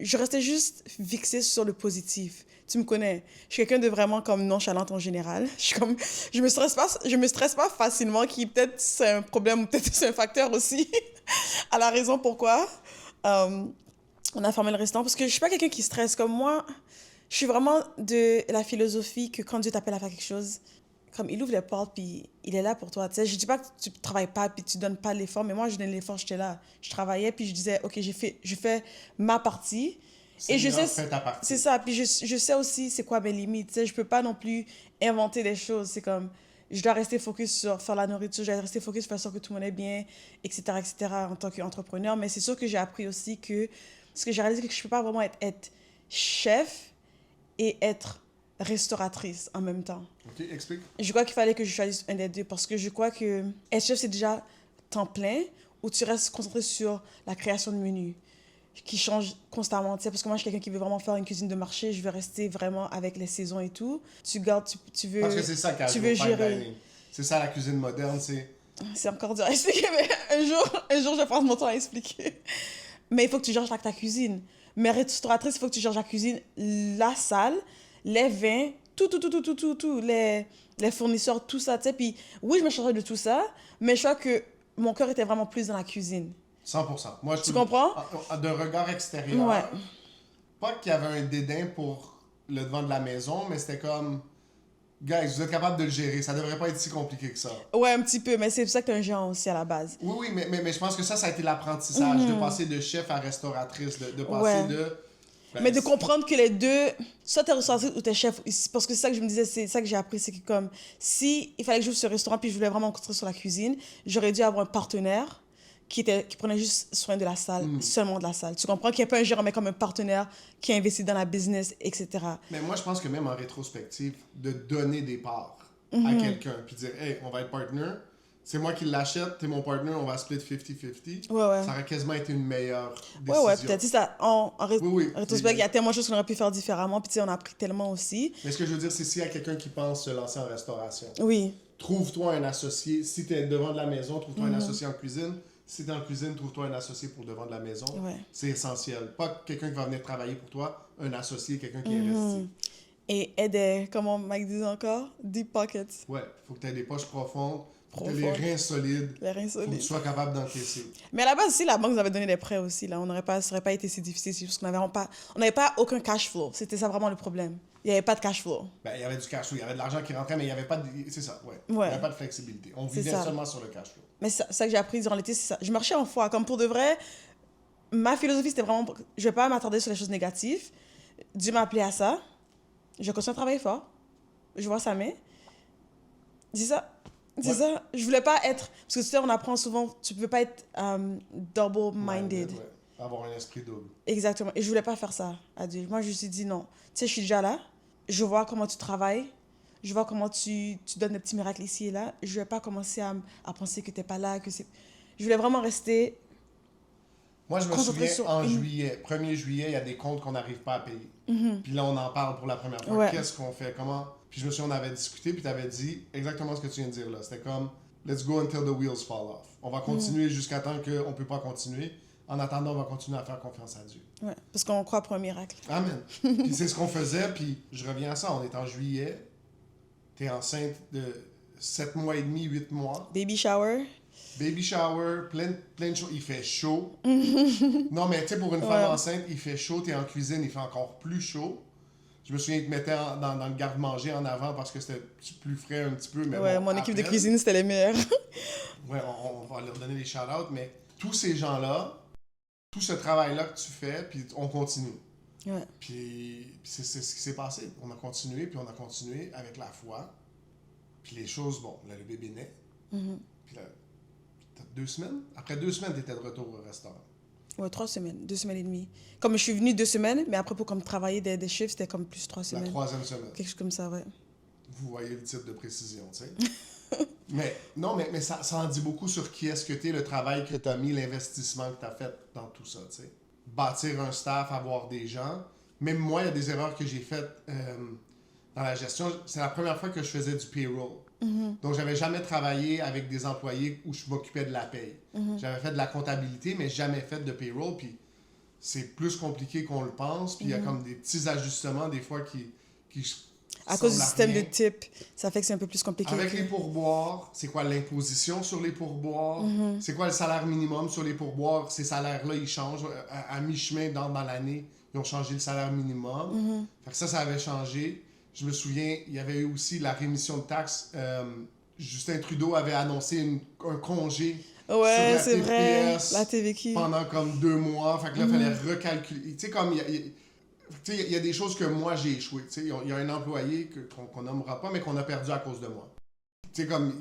Je restais juste fixée sur le positif. Tu me connais. Je suis quelqu'un de vraiment comme nonchalante en général. Je me stresse pas facilement, qui peut-être c'est un problème ou peut-être c'est un facteur aussi à la raison pourquoi on a fermé le restaurant. Parce que je suis pas quelqu'un qui stresse comme moi. Je suis vraiment de la philosophie que quand Dieu t'appelle à faire quelque chose, comme il ouvre les portes puis il est là pour toi. Tu sais, je dis pas que tu travailles pas puis tu donnes pas l'effort, mais moi je donnais l'effort, j'étais là. Je travaillais puis je disais OK, je fais ma partie. Et je sais c'est ça, puis je sais aussi c'est quoi mes limites, tu sais, je peux pas non plus inventer des choses, c'est comme je dois rester focus sur faire la nourriture, je dois rester focus sur faire sûr que tout le monde est bien, etc., en tant qu'entrepreneur. Mais c'est sûr que j'ai appris aussi parce que j'ai réalisé que je peux pas vraiment être chef et être restauratrice en même temps. OK, explique. Je crois qu'il fallait que je choisisse un des deux parce que je crois que être chef, c'est déjà temps plein ou tu restes concentré sur la création de menus qui change constamment, tu sais, parce que moi, je suis quelqu'un qui veut vraiment faire une cuisine de marché, je veux rester vraiment avec les saisons et tout. Tu gardes, tu veux... Parce que c'est ça, tu casual veux fine gérer. dining. C'est ça, la cuisine moderne, c'est... C'est encore dur à expliquer, mais un jour, je vais prendre mon temps à expliquer. Mais il faut que tu gères ta cuisine. Mais restauratrice, il faut que tu gères la cuisine, la salle, les vins, tout, les fournisseurs, tout ça, tu sais. Puis oui, je me chargeais de tout ça, mais je crois que mon cœur était vraiment plus dans la cuisine. 100%. Moi, je Tu comprends? D'un regard extérieur, Ouais. pas qu'il y avait un dédain pour le devant de la maison, mais c'était comme... Guys, vous êtes capable de le gérer, ça devrait pas être si compliqué que ça. Ouais, un petit peu, mais c'est pour ça que tu es un géant aussi à la base. Oui, mais je pense que ça a été l'apprentissage, de passer de chef à restauratrice, de passer Ouais. de... Ben, Mais de comprendre que les deux, soit t'es restauratrice ou t'es chef, parce que c'est ça que je me disais, c'est ça que j'ai appris, c'est que comme, si il fallait que j'ouvre ce restaurant puis je voulais vraiment me concentrer sur la cuisine, j'aurais dû avoir un partenaire qui prenait juste soin de la salle, seulement de la salle. Tu comprends qu'il n'y a pas un gérant, mais comme un partenaire qui investit dans la business, etc. Mais moi, je pense que même en rétrospective, de donner des parts à quelqu'un, puis dire, hey, on va être partner, c'est moi qui l'achète, t'es mon partner, on va split 50-50. Ouais. Ça aurait quasiment été une meilleure décision. Ouais, peut-être. Ça, en Oui. rétrospect, il y a tellement de choses qu'on aurait pu faire différemment, puis tu sais, on a appris tellement aussi. Mais ce que je veux dire, c'est s'il y a quelqu'un qui pense se lancer en restauration, Oui. trouve-toi un associé. Si t'es devant de la maison, trouve-toi un associé en cuisine. Si t'es en cuisine, trouve-toi un associé pour le devant de la maison. Ouais. C'est essentiel. Pas quelqu'un qui va venir travailler pour toi, un associé, quelqu'un qui est investi. Et aider, comment Mike disait encore, deep pockets. Ouais, faut que t'aies des poches profondes, faut que t'aies les Profondes. reins solides, Les reins faut que solides. tu sois capable d'encaisser. Mais à la base aussi, la banque nous avait donné des prêts aussi. Là. Ça n'aurait pas été si difficile, c'est juste qu'on n'avait pas aucun cash flow. C'était ça vraiment le problème. Il n'y avait pas de cash flow. Ben, il y avait du cash flow, il y avait de l'argent qui rentrait, mais il n'y avait pas de... C'est ça, ouais. Il Ouais. n'y avait pas de flexibilité. On C'est vivait ça. seulement sur le cash flow. Mais ça que j'ai appris durant l'été, c'est ça. Je marchais en foi. Comme pour de vrai, ma philosophie, c'était vraiment... Je ne vais pas m'attarder sur les choses négatives. Dieu m'a appelé à ça. Je continue à travailler fort. Je vois sa main. C'est ça. C'est Ouais. ça. Je voulais pas être... Parce que tu sais, on apprend souvent, tu peux pas être double-minded. Ouais. Avoir un esprit double. Exactement. Et je voulais pas faire ça à Dieu. Moi, je me suis dit non. Tu sais, je suis déjà là. Je vois comment tu travailles. Je vois comment tu donnes des petits miracles ici et là. Je vais pas commencer à penser que t'es pas là, que c'est... Je voulais vraiment rester... Moi, je me Concentré souviens, sur en une- juillet, 1er juillet, il y a des comptes qu'on n'arrive pas à payer. Puis là, on en parle pour la première fois. Ouais. Qu'est-ce qu'on fait? Comment? Puis je me souviens, on avait discuté, puis tu avais dit exactement ce que tu viens de dire là. C'était comme, let's go until the wheels fall off. On va continuer jusqu'à temps qu'on ne peut pas continuer. En attendant, on va continuer à faire confiance à Dieu. Ouais, parce qu'on croit pour un miracle. Amen. Puis c'est ce qu'on faisait, puis je reviens à ça. On est en juillet. T'es enceinte de 7 mois et demi, 8 mois. Baby shower. Baby shower, plein de choses. Il fait chaud. Non, mais tu sais, pour une femme Ouais. enceinte, il fait chaud. T'es en cuisine, il fait encore plus chaut. Je me souviens qu'ils te mettaient dans le garde-manger en avant parce que c'était plus frais un petit peu. Mais Ouais, bon, mon équipe de après, cuisine, c'était les meilleurs. Ouais, on va leur donner des shout-outs, mais tous ces gens-là, tout ce travail-là que tu fais, puis on continue. Ouais. Puis c'est ce qui s'est passé. On a continué, puis on a continué avec la foi. Puis les choses, bon, là, le bébé naît. Puis là, peut-être 2 semaines. Après 2 semaines, tu étais de retour au restaurant. Ouais, 3 semaines, 2 semaines et demie. Comme je suis venue 2 semaines, mais après, pour comme travailler des chiffres, c'était comme plus 3 La semaines. 3e semaine. Quelque chose comme ça, ouais. Vous voyez le type de précision, tu sais. mais ça en dit beaucoup sur qui est-ce que tu es, le travail que tu as mis, l'investissement que tu as fait dans tout ça, tu sais. Bâtir un staff, avoir des gens. Même moi, il y a des erreurs que j'ai faites dans la gestion. C'est la première fois que je faisais du payroll. Donc, j'avais jamais travaillé avec des employés où je m'occupais de la paye. J'avais fait de la comptabilité, mais jamais fait de payroll. Puis, c'est plus compliqué qu'on le pense. Puis, il y a comme des petits ajustements, des fois, qui À cause du semblent à système de rien. type, ça fait que c'est un peu plus compliqué. Avec que- les pourboires, c'est quoi l'imposition sur les pourboires? C'est quoi le salaire minimum sur les pourboires? Ces salaires-là, ils changent. À mi-chemin dans l'année, ils ont changé le salaire minimum. Fait que ça avait changé. Je me souviens, il y avait eu aussi la rémission de taxes. Justin Trudeau avait annoncé un congé Ouais, sur c'est la vrai. TPS La TVQ. pendant comme 2 mois. Fait que là, il fallait recalculer. Tu sais, comme il y a des choses que moi j'ai échoué. Tu sais, il y a un employé qu'on nommera pas, mais qu'on a perdu à cause de moi. Tu sais, comme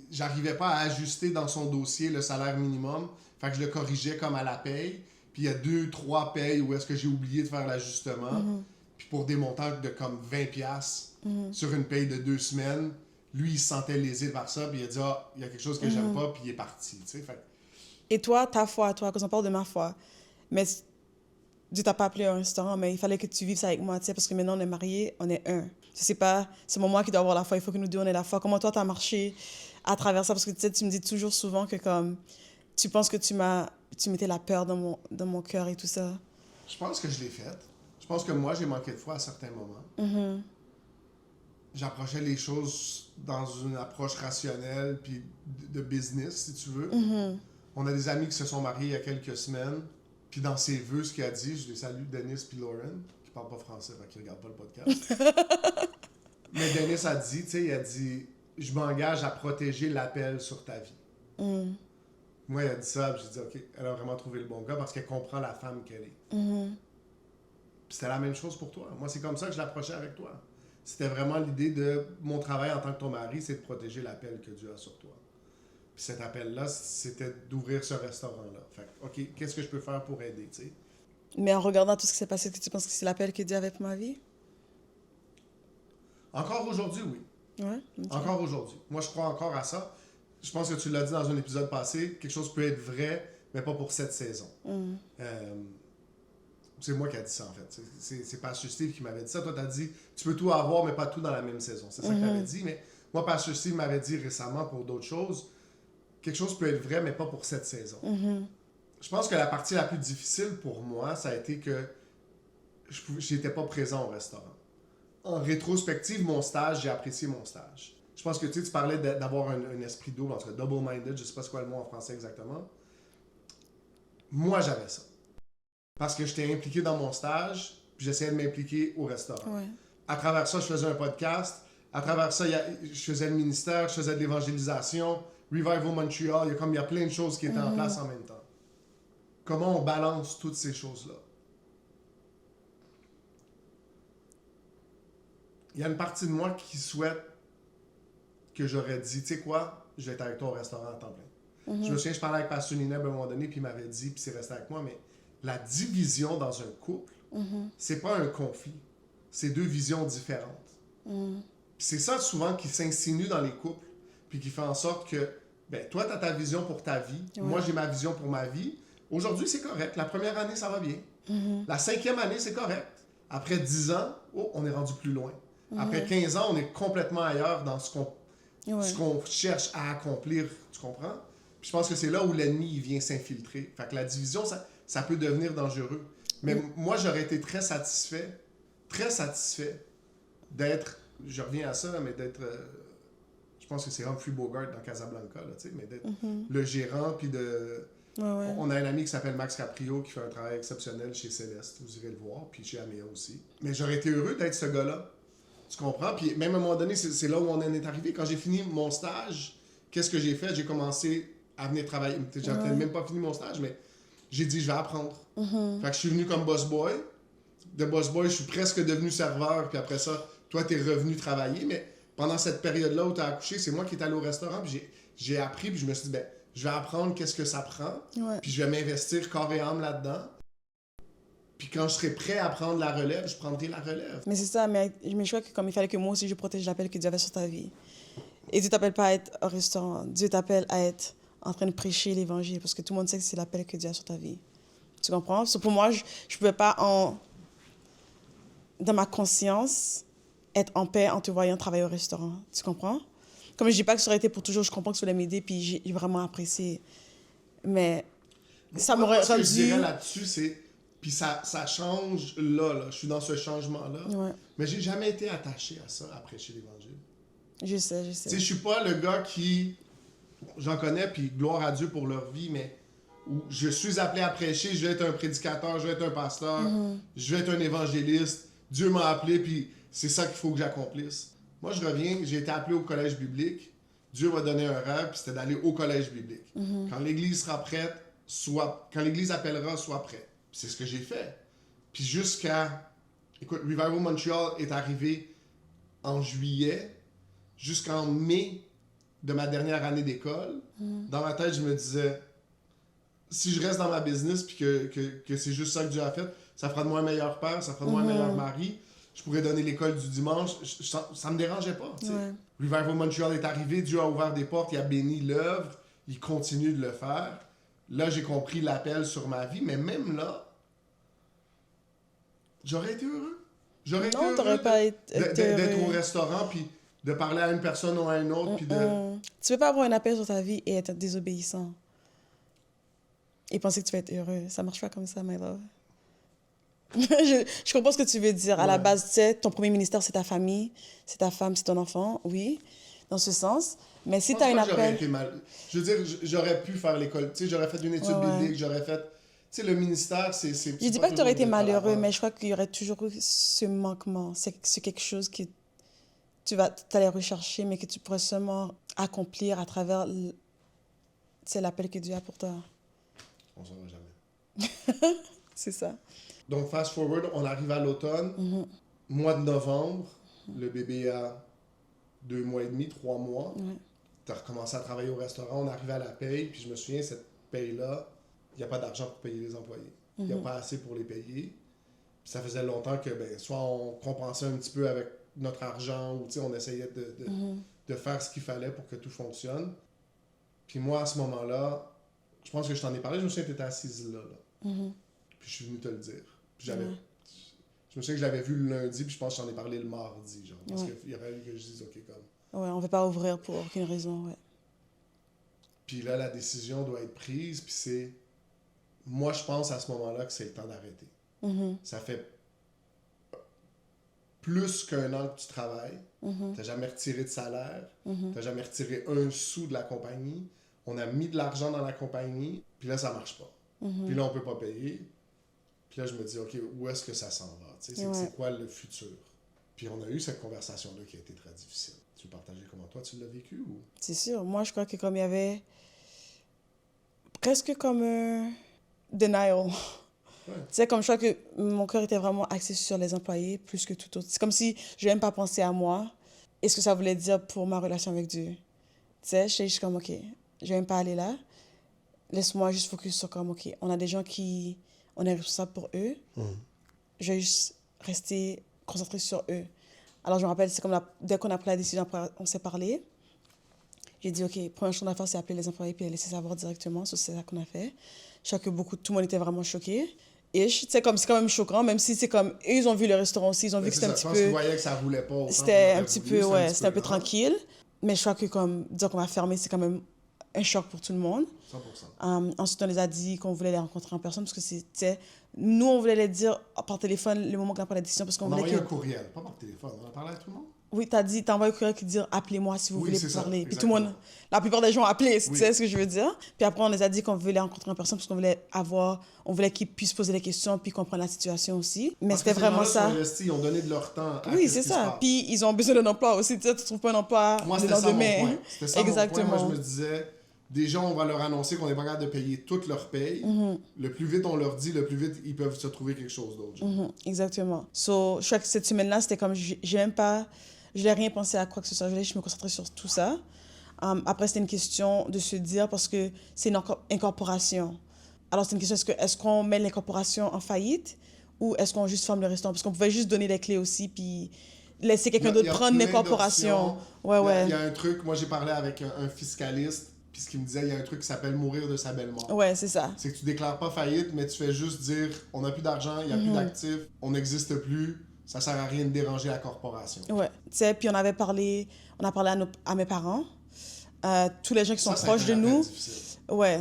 j'arrivais pas à ajuster dans son dossier le salaire minimum, fait que je le corrigeais comme à la paye. Puis il y a 2-3 payes où est-ce que j'ai oublié de faire l'ajustement. Puis pour des montants de comme 20$ sur une paye de 2 semaines, lui il se sentait lésé par ça, puis il a dit ah, il y a quelque chose que j'aime pas, puis il est parti. Tu sais, fait Et toi, ta foi, toi, quand on parle de ma foi, mais Dieu t'a pas appelé à un restaurant, mais il fallait que tu vives ça avec moi, tu sais, parce que maintenant on est mariés, on est un. C'est pas c'est moi qui dois avoir la foi, il faut que nous deux on ait la foi. Comment toi t'as marché à travers ça? Parce que tu sais, tu me dis toujours souvent que comme tu penses que tu mettais la peur dans mon cœur et tout ça. Je pense que je l'ai fait. Je pense que moi, j'ai manqué de foi à certains moments. J'approchais les choses dans une approche rationnelle puis de business, si tu veux. On a des amis qui se sont mariés il y a quelques semaines. Puis dans ses vœux, ce qu'il a dit, je les salue, Dennis puis Lauren, qui parlent pas français, fait qu'ils regardent pas le podcast. Mais Dennis a dit, tu sais, il a dit, je m'engage à protéger l'appel sur ta vie. Moi, il a dit ça, puis j'ai dit, OK, elle a vraiment trouvé le bon gars parce qu'elle comprend la femme qu'elle est. Puis c'était la même chose pour toi. Moi, c'est comme ça que je l'approchais avec toi. C'était vraiment l'idée de mon travail en tant que ton mari, c'est de protéger l'appel que Dieu a sur toi. Puis cet appel-là, c'était d'ouvrir ce restaurant-là. Fait que, OK, qu'est-ce que je peux faire pour aider, tu sais? Mais en regardant tout ce qui s'est passé, tu penses que c'est l'appel que Dieu avait pour ma vie? Encore aujourd'hui, oui. Ouais. Okay. Encore aujourd'hui. Moi, je crois encore à ça. Je pense que tu l'as dit dans un épisode passé, quelque chose peut être vrai, mais pas pour cette saison. C'est moi qui ai dit ça, en fait. C'est Pasteur Steve qui m'avait dit ça. Toi, tu as dit, tu peux tout avoir, mais pas tout dans la même saison. C'est ça que tu avais dit. Mais moi, Pasteur Steve m'avait dit récemment pour d'autres choses, quelque chose peut être vrai, mais pas pour cette saison. Je pense que la partie la plus difficile pour moi, ça a été que je n'étais pas présent au restaurant. En rétrospective, mon stage, j'ai apprécié mon stage. Je pense que tu parlais d'avoir un esprit double, en tout cas double-minded, je ne sais pas c'est quoi le mot en français exactement. Moi, j'avais ça. Parce que j'étais impliqué dans mon stage, puis j'essayais de m'impliquer au restaurant. Ouais. À travers ça, je faisais un podcast. À travers ça, je faisais le ministère, je faisais de l'évangélisation, Revival Montreal, il y a plein de choses qui étaient en place en même temps. Comment on balance toutes ces choses-là? Il y a une partie de moi qui souhaite que j'aurais dit, tu sais quoi, je vais être avec toi au restaurant à temps plein. Je me souviens, je parlais avec Pasteur Nineb à un moment donné, puis il m'avait dit, puis c'est resté avec moi, mais la division dans un couple, c'est pas un conflit. C'est deux visions différentes. Puis c'est ça souvent qui s'insinue dans les couples, puis qui fait en sorte que, ben, toi, tu as ta vision pour ta vie, moi, j'ai ma vision pour ma vie. Aujourd'hui, c'est correct. La première année, ça va bien. La 5e année, c'est correct. Après 10 ans, on est rendu plus loin. Après 15 ans, on est complètement ailleurs dans ce qu'on cherche à accomplir, tu comprends? Puis je pense que c'est là où l'ennemi il vient s'infiltrer. Fait que la division, ça peut devenir dangereux. Mais moi, j'aurais été très satisfait d'être, je reviens à ça, mais d'être, je pense que c'est Humphrey Bogart dans Casablanca, là, mais d'être le gérant, puis de... On a un ami qui s'appelle Max Caprio qui fait un travail exceptionnel chez Céleste, vous irez le voir, puis chez Améa aussi. Mais j'aurais été heureux d'être ce gars-là. Tu comprends? Puis même à un moment donné, c'est là où on en est arrivé. Quand j'ai fini mon stage, qu'est-ce que j'ai fait? J'ai commencé à venir travailler. J'ai peut-être même pas fini mon stage, mais j'ai dit, je vais apprendre. Fait que je suis venu comme boss boy. De boss boy, je suis presque devenu serveur, puis après ça, toi, t'es revenu travailler. Mais pendant cette période-là où t'as accouché, c'est moi qui étais allé au restaurant, puis j'ai appris, puis je me suis dit, ben, je vais apprendre qu'est-ce que ça prend, puis je vais m'investir corps et âme là-dedans. Puis quand je serai prêt à prendre la relève, je prendrai la relève. Mais c'est ça, mais je crois que comme il fallait que moi aussi je protège l'appel que Dieu avait sur ta vie. Et Dieu t'appelle pas à être au restaurant, Dieu t'appelle à être en train de prêcher l'évangile, parce que tout le monde sait que c'est l'appel que Dieu a sur ta vie. Tu comprends? So, pour moi, je pouvais pas, dans ma conscience, être en paix en te voyant travailler au restaurant. Tu comprends? Comme je dis pas que ça aurait été pour toujours, je comprends que ça allait m'aider, puis j'ai vraiment apprécié. Mais ça m'aurait rendu... Ce que je dirais rendu... là-dessus, c'est... Puis ça change là. Je suis dans ce changement-là. Ouais. Mais j'ai jamais été attaché à ça, à prêcher l'Évangile. Je sais. Tu sais, je suis pas le gars qui... J'en connais, puis gloire à Dieu pour leur vie, mais où je suis appelé à prêcher, je vais être un prédicateur, je vais être un pasteur, je vais être un évangéliste. Dieu m'a appelé, puis c'est ça qu'il faut que j'accomplisse. Moi, je reviens, j'ai été appelé au collège biblique. Dieu m'a donné un rêve, puis c'était d'aller au collège biblique. Quand l'Église sera prête, quand l'Église appellera, sois prêt. C'est ce que j'ai fait. Puis jusqu'à... Écoute, Revival Montreal est arrivé en juillet, jusqu'en mai de ma dernière année d'école. Dans ma tête, je me disais, si je reste dans ma business puis que c'est juste ça que Dieu a fait, ça fera de moi un meilleur père, ça fera de moi un meilleur mari. Je pourrais donner l'école du dimanche. Ça me dérangeait pas. Revival Montreal est arrivé, Dieu a ouvert des portes, il a béni l'œuvre, il continue de le faire. là, j'ai compris l'appel sur ma vie, mais même là, j'aurais été heureux. J'aurais été Non, heureux t'aurais pas été d'être au heureux. restaurant, puis de parler à une personne ou à une autre, puis de... Tu peux pas avoir un appel sur ta vie et être désobéissant. Et penser que tu vas être heureux. Ça marche pas comme ça, my love. Je comprends ce que tu veux dire. À la Ouais. base, tu sais, ton premier ministère, c'est ta famille, c'est ta femme, c'est ton enfant, oui, dans ce sens. Mais si Je tu as pense un pas que j'aurais appel... été mal. Je veux dire, j'aurais pu faire l'école. Tu sais, j'aurais fait une étude Ouais, ouais. biblique, j'aurais fait... Tu sais, le ministère, c'est Je dis pas que tu aurais été malheureux, mais je crois qu'il y aurait toujours eu ce manquement. C'est quelque chose que tu vas t'aller rechercher, mais que tu pourrais seulement accomplir à travers c'est l'appel que Dieu a pour toi. On saura jamais. C'est ça. Donc, fast forward, on arrive à l'automne. Mois de novembre, le bébé a 2 mois et demi, 3 mois. Ouais. Tu as recommencé à travailler au restaurant, on arrive à la paye, puis je me souviens, cette paye-là, il n'y a pas d'argent pour payer les employés. Il n'y a pas assez pour les payer. Puis ça faisait longtemps que, ben, soit on compensait un petit peu avec notre argent, ou on essayait de faire ce qu'il fallait pour que tout fonctionne. Puis moi, à ce moment-là, je pense que je t'en ai parlé, je me souviens que tu étais assise là. Puis je suis venu te le dire. Puis j'avais... Ouais. Je me souviens que je l'avais vu le lundi, puis je pense que j'en ai parlé le mardi, genre. Parce Ouais. qu'il aurait fallu que je dise, OK, comme... Ouais, on ne veut pas ouvrir pour aucune raison, ouais. Puis là, la décision doit être prise, puis c'est... Moi, je pense à ce moment-là que c'est le temps d'arrêter. Ça fait plus qu'un an que tu travailles. Tu n'as jamais retiré de salaire. Tu n'as jamais retiré un sou de la compagnie. On a mis de l'argent dans la compagnie, puis là, ça marche pas. Puis là, on peut pas payer. Puis là, je me dis, OK, où est-ce que ça s'en va? C'est quoi le futur? Puis on a eu cette conversation-là qui a été très difficile. Tu veux partager comment toi, tu l'as vécu? Ou... C'est sûr. Moi, je crois que comme il y avait presque comme un denial. Ouais. Tu sais, comme je crois que mon cœur était vraiment axé sur les employés plus que tout autre. C'est comme si je n'aime pas penser à moi et ce que ça voulait dire pour ma relation avec Dieu. Tu sais, je suis comme, OK, je n'aime pas aller là. Laisse-moi juste focus sur comme, OK, on a des gens qui... On est responsable pour eux. Je vais juste rester concentré sur eux. Alors, je me rappelle, c'est comme dès qu'on a pris la décision, après, on s'est parlé. J'ai dit, OK, première chose à faire, c'est appeler les employés puis les laisser savoir directement. C'est ça qu'on a fait. Je crois que tout le monde était vraiment choqué. Et tu sais, comme c'est quand même choquant, même si c'est comme... Eux, ils ont vu le restaurant aussi, ils ont vu que c'était un petit Je pense qu'ils peu... voyaient que ça roulait pas autant C'était qu'on un petit aurait peu, voulu, ouais, c'était un peu hein. tranquille. Mais je crois que comme dire qu'on va fermer, c'est quand même un choc pour tout le monde. 100%. Ensuite, on les a dit qu'on voulait les rencontrer en personne parce que c'était... Nous, on voulait les dire par téléphone le moment qu'on a pris la décision parce qu'on On a voulait envoyé que... un courriel, pas par téléphone. On a parlé à tout le monde? Oui, t'as envoyé un courriel qui dit appelez-moi si vous Oui, voulez c'est ça, parler. Puis tout le monde, exactement. la plupart des gens ont appelé, tu Oui. sais ce que je veux dire. Puis après, on les a dit qu'on voulait les rencontrer en personne parce qu'on voulait on voulait qu'ils puissent poser des questions puis comprendre la situation aussi. Mais Parce que c'était ces vraiment gens-là ça. sont investis, ils ont donné de leur temps à Oui, qu'est-ce c'est qui se ça. passe. Puis ils ont besoin d'un emploi aussi. Tu sais, tu trouves pas un emploi Moi, le c'était ça mon lendemain. point. C'était ça Exactement. mon point. Moi, je me disais, déjà, on va leur annoncer qu'on n'est pas capable de payer toute leur paye. Le plus vite on leur dit, le plus vite ils peuvent se trouver quelque chose d'autre. genre. Exactement. So, je crois que cette semaine-là, c'était comme, j'ai même pas, je n'ai rien pensé à quoi que ce soit. Je voulais juste me concentrer sur tout ça. Après, c'était une question de se dire, parce que c'est une incorporation. Alors, c'est une question, est-ce qu'on met l'incorporation en faillite ou est-ce qu'on juste ferme le restaurant? Parce qu'on pouvait juste donner les clés aussi, puis laisser quelqu'un d'autre prendre plein l'incorporation. d'options. Ouais. Il y a un truc, moi j'ai parlé avec un fiscaliste, puis ce qu'il me disait, il y a un truc qui s'appelle mourir de sa belle mort. Ouais, c'est ça. C'est que tu déclares pas faillite, mais tu fais juste dire on n'a plus d'argent, il n'y a plus d'actifs, on n'existe plus, ça sert à rien de déranger la corporation. Ouais. Tu sais, puis on a parlé à mes parents, tous les gens qui sont Ça proches a été de un appel nous. difficile. Ouais.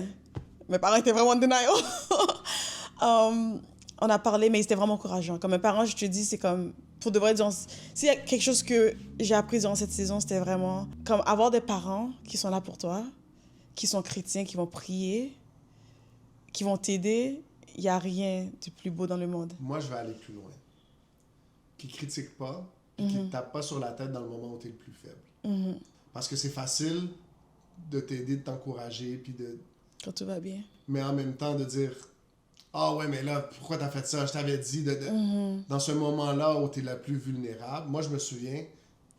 Mes parents étaient vraiment en denial. On a parlé, mais ils étaient vraiment encourageants. Comme mes parents, je te dis, c'est comme, pour de vrai, s'il y a quelque chose que j'ai appris durant cette saison, c'était vraiment comme avoir des parents qui sont là pour toi, qui sont chrétiens, qui vont prier, qui vont t'aider. Il n'y a rien de plus beau dans le monde. Moi, je vais aller plus loin. Qui critique pas, puis qui te tape pas sur la tête dans le moment où tu es le plus faible. Parce que c'est facile de t'aider, de t'encourager, puis de... Quand tout va bien. Mais en même temps, de dire « Ah ouais, mais là, pourquoi t'as fait ça? Je t'avais dit de... Dans ce moment-là où t'es la plus vulnérable. Moi, je me souviens,